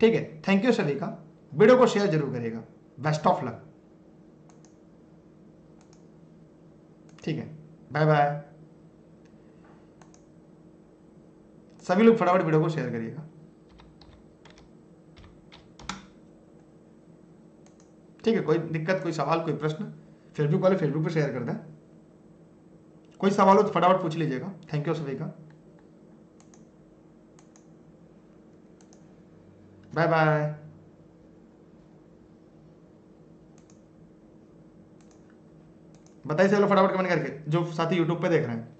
ठीक है। थैंक यू सभी का। वीडियो को शेयर जरूर करिएगा। बेस्ट ऑफ लक, ठीक है। Bye bye. सभी लोग फटाफट वीडियो को शेयर करिएगा, ठीक है। कोई दिक्कत, कोई सवाल, कोई प्रश्न, फेसबुक वाले फेसबुक पे शेयर कर दें। कोई सवाल हो तो फटाफट पूछ लीजिएगा। थैंक यू सभी का। Bye bye. बताइए चलो फटाफट कमेंट करके, जो साथी यूट्यूब पे देख रहे हैं।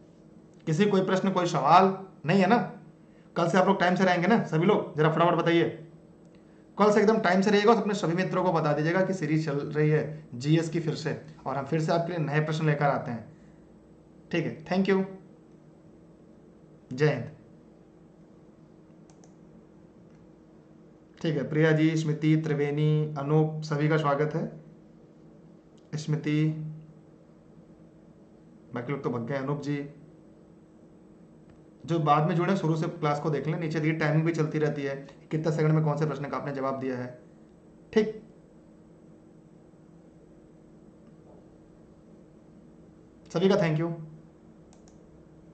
किसी कोई प्रश्न, कोई सवाल नहीं है ना? कल से आप लोग टाइम से रहेंगे ना सभी लोग? जरा फटाफट बताइए। कल से एकदम टाइम से रहिएगा और अपने सभी मित्रों को बता दीजिएगा कि सीरीज चल रही है जीएस की फिर से, और हम फिर से आपके लिए नए प्रश्न लेकर आते हैं, ठीक है। थैंक यू, जय हिंद। ठीक है, प्रिया जी, स्मृति, त्रिवेणी, अनूप, सभी का स्वागत है। स्मृति, बाकी लोग तो भग गए। अनूप जी, जो बाद में जुड़े शुरू से क्लास को देख लें, नीचे दी टाइमिंग भी चलती रहती है, कितने सेकंड में कौन से प्रश्न का आपने जवाब दिया है, ठीक। सभी का थैंक यू।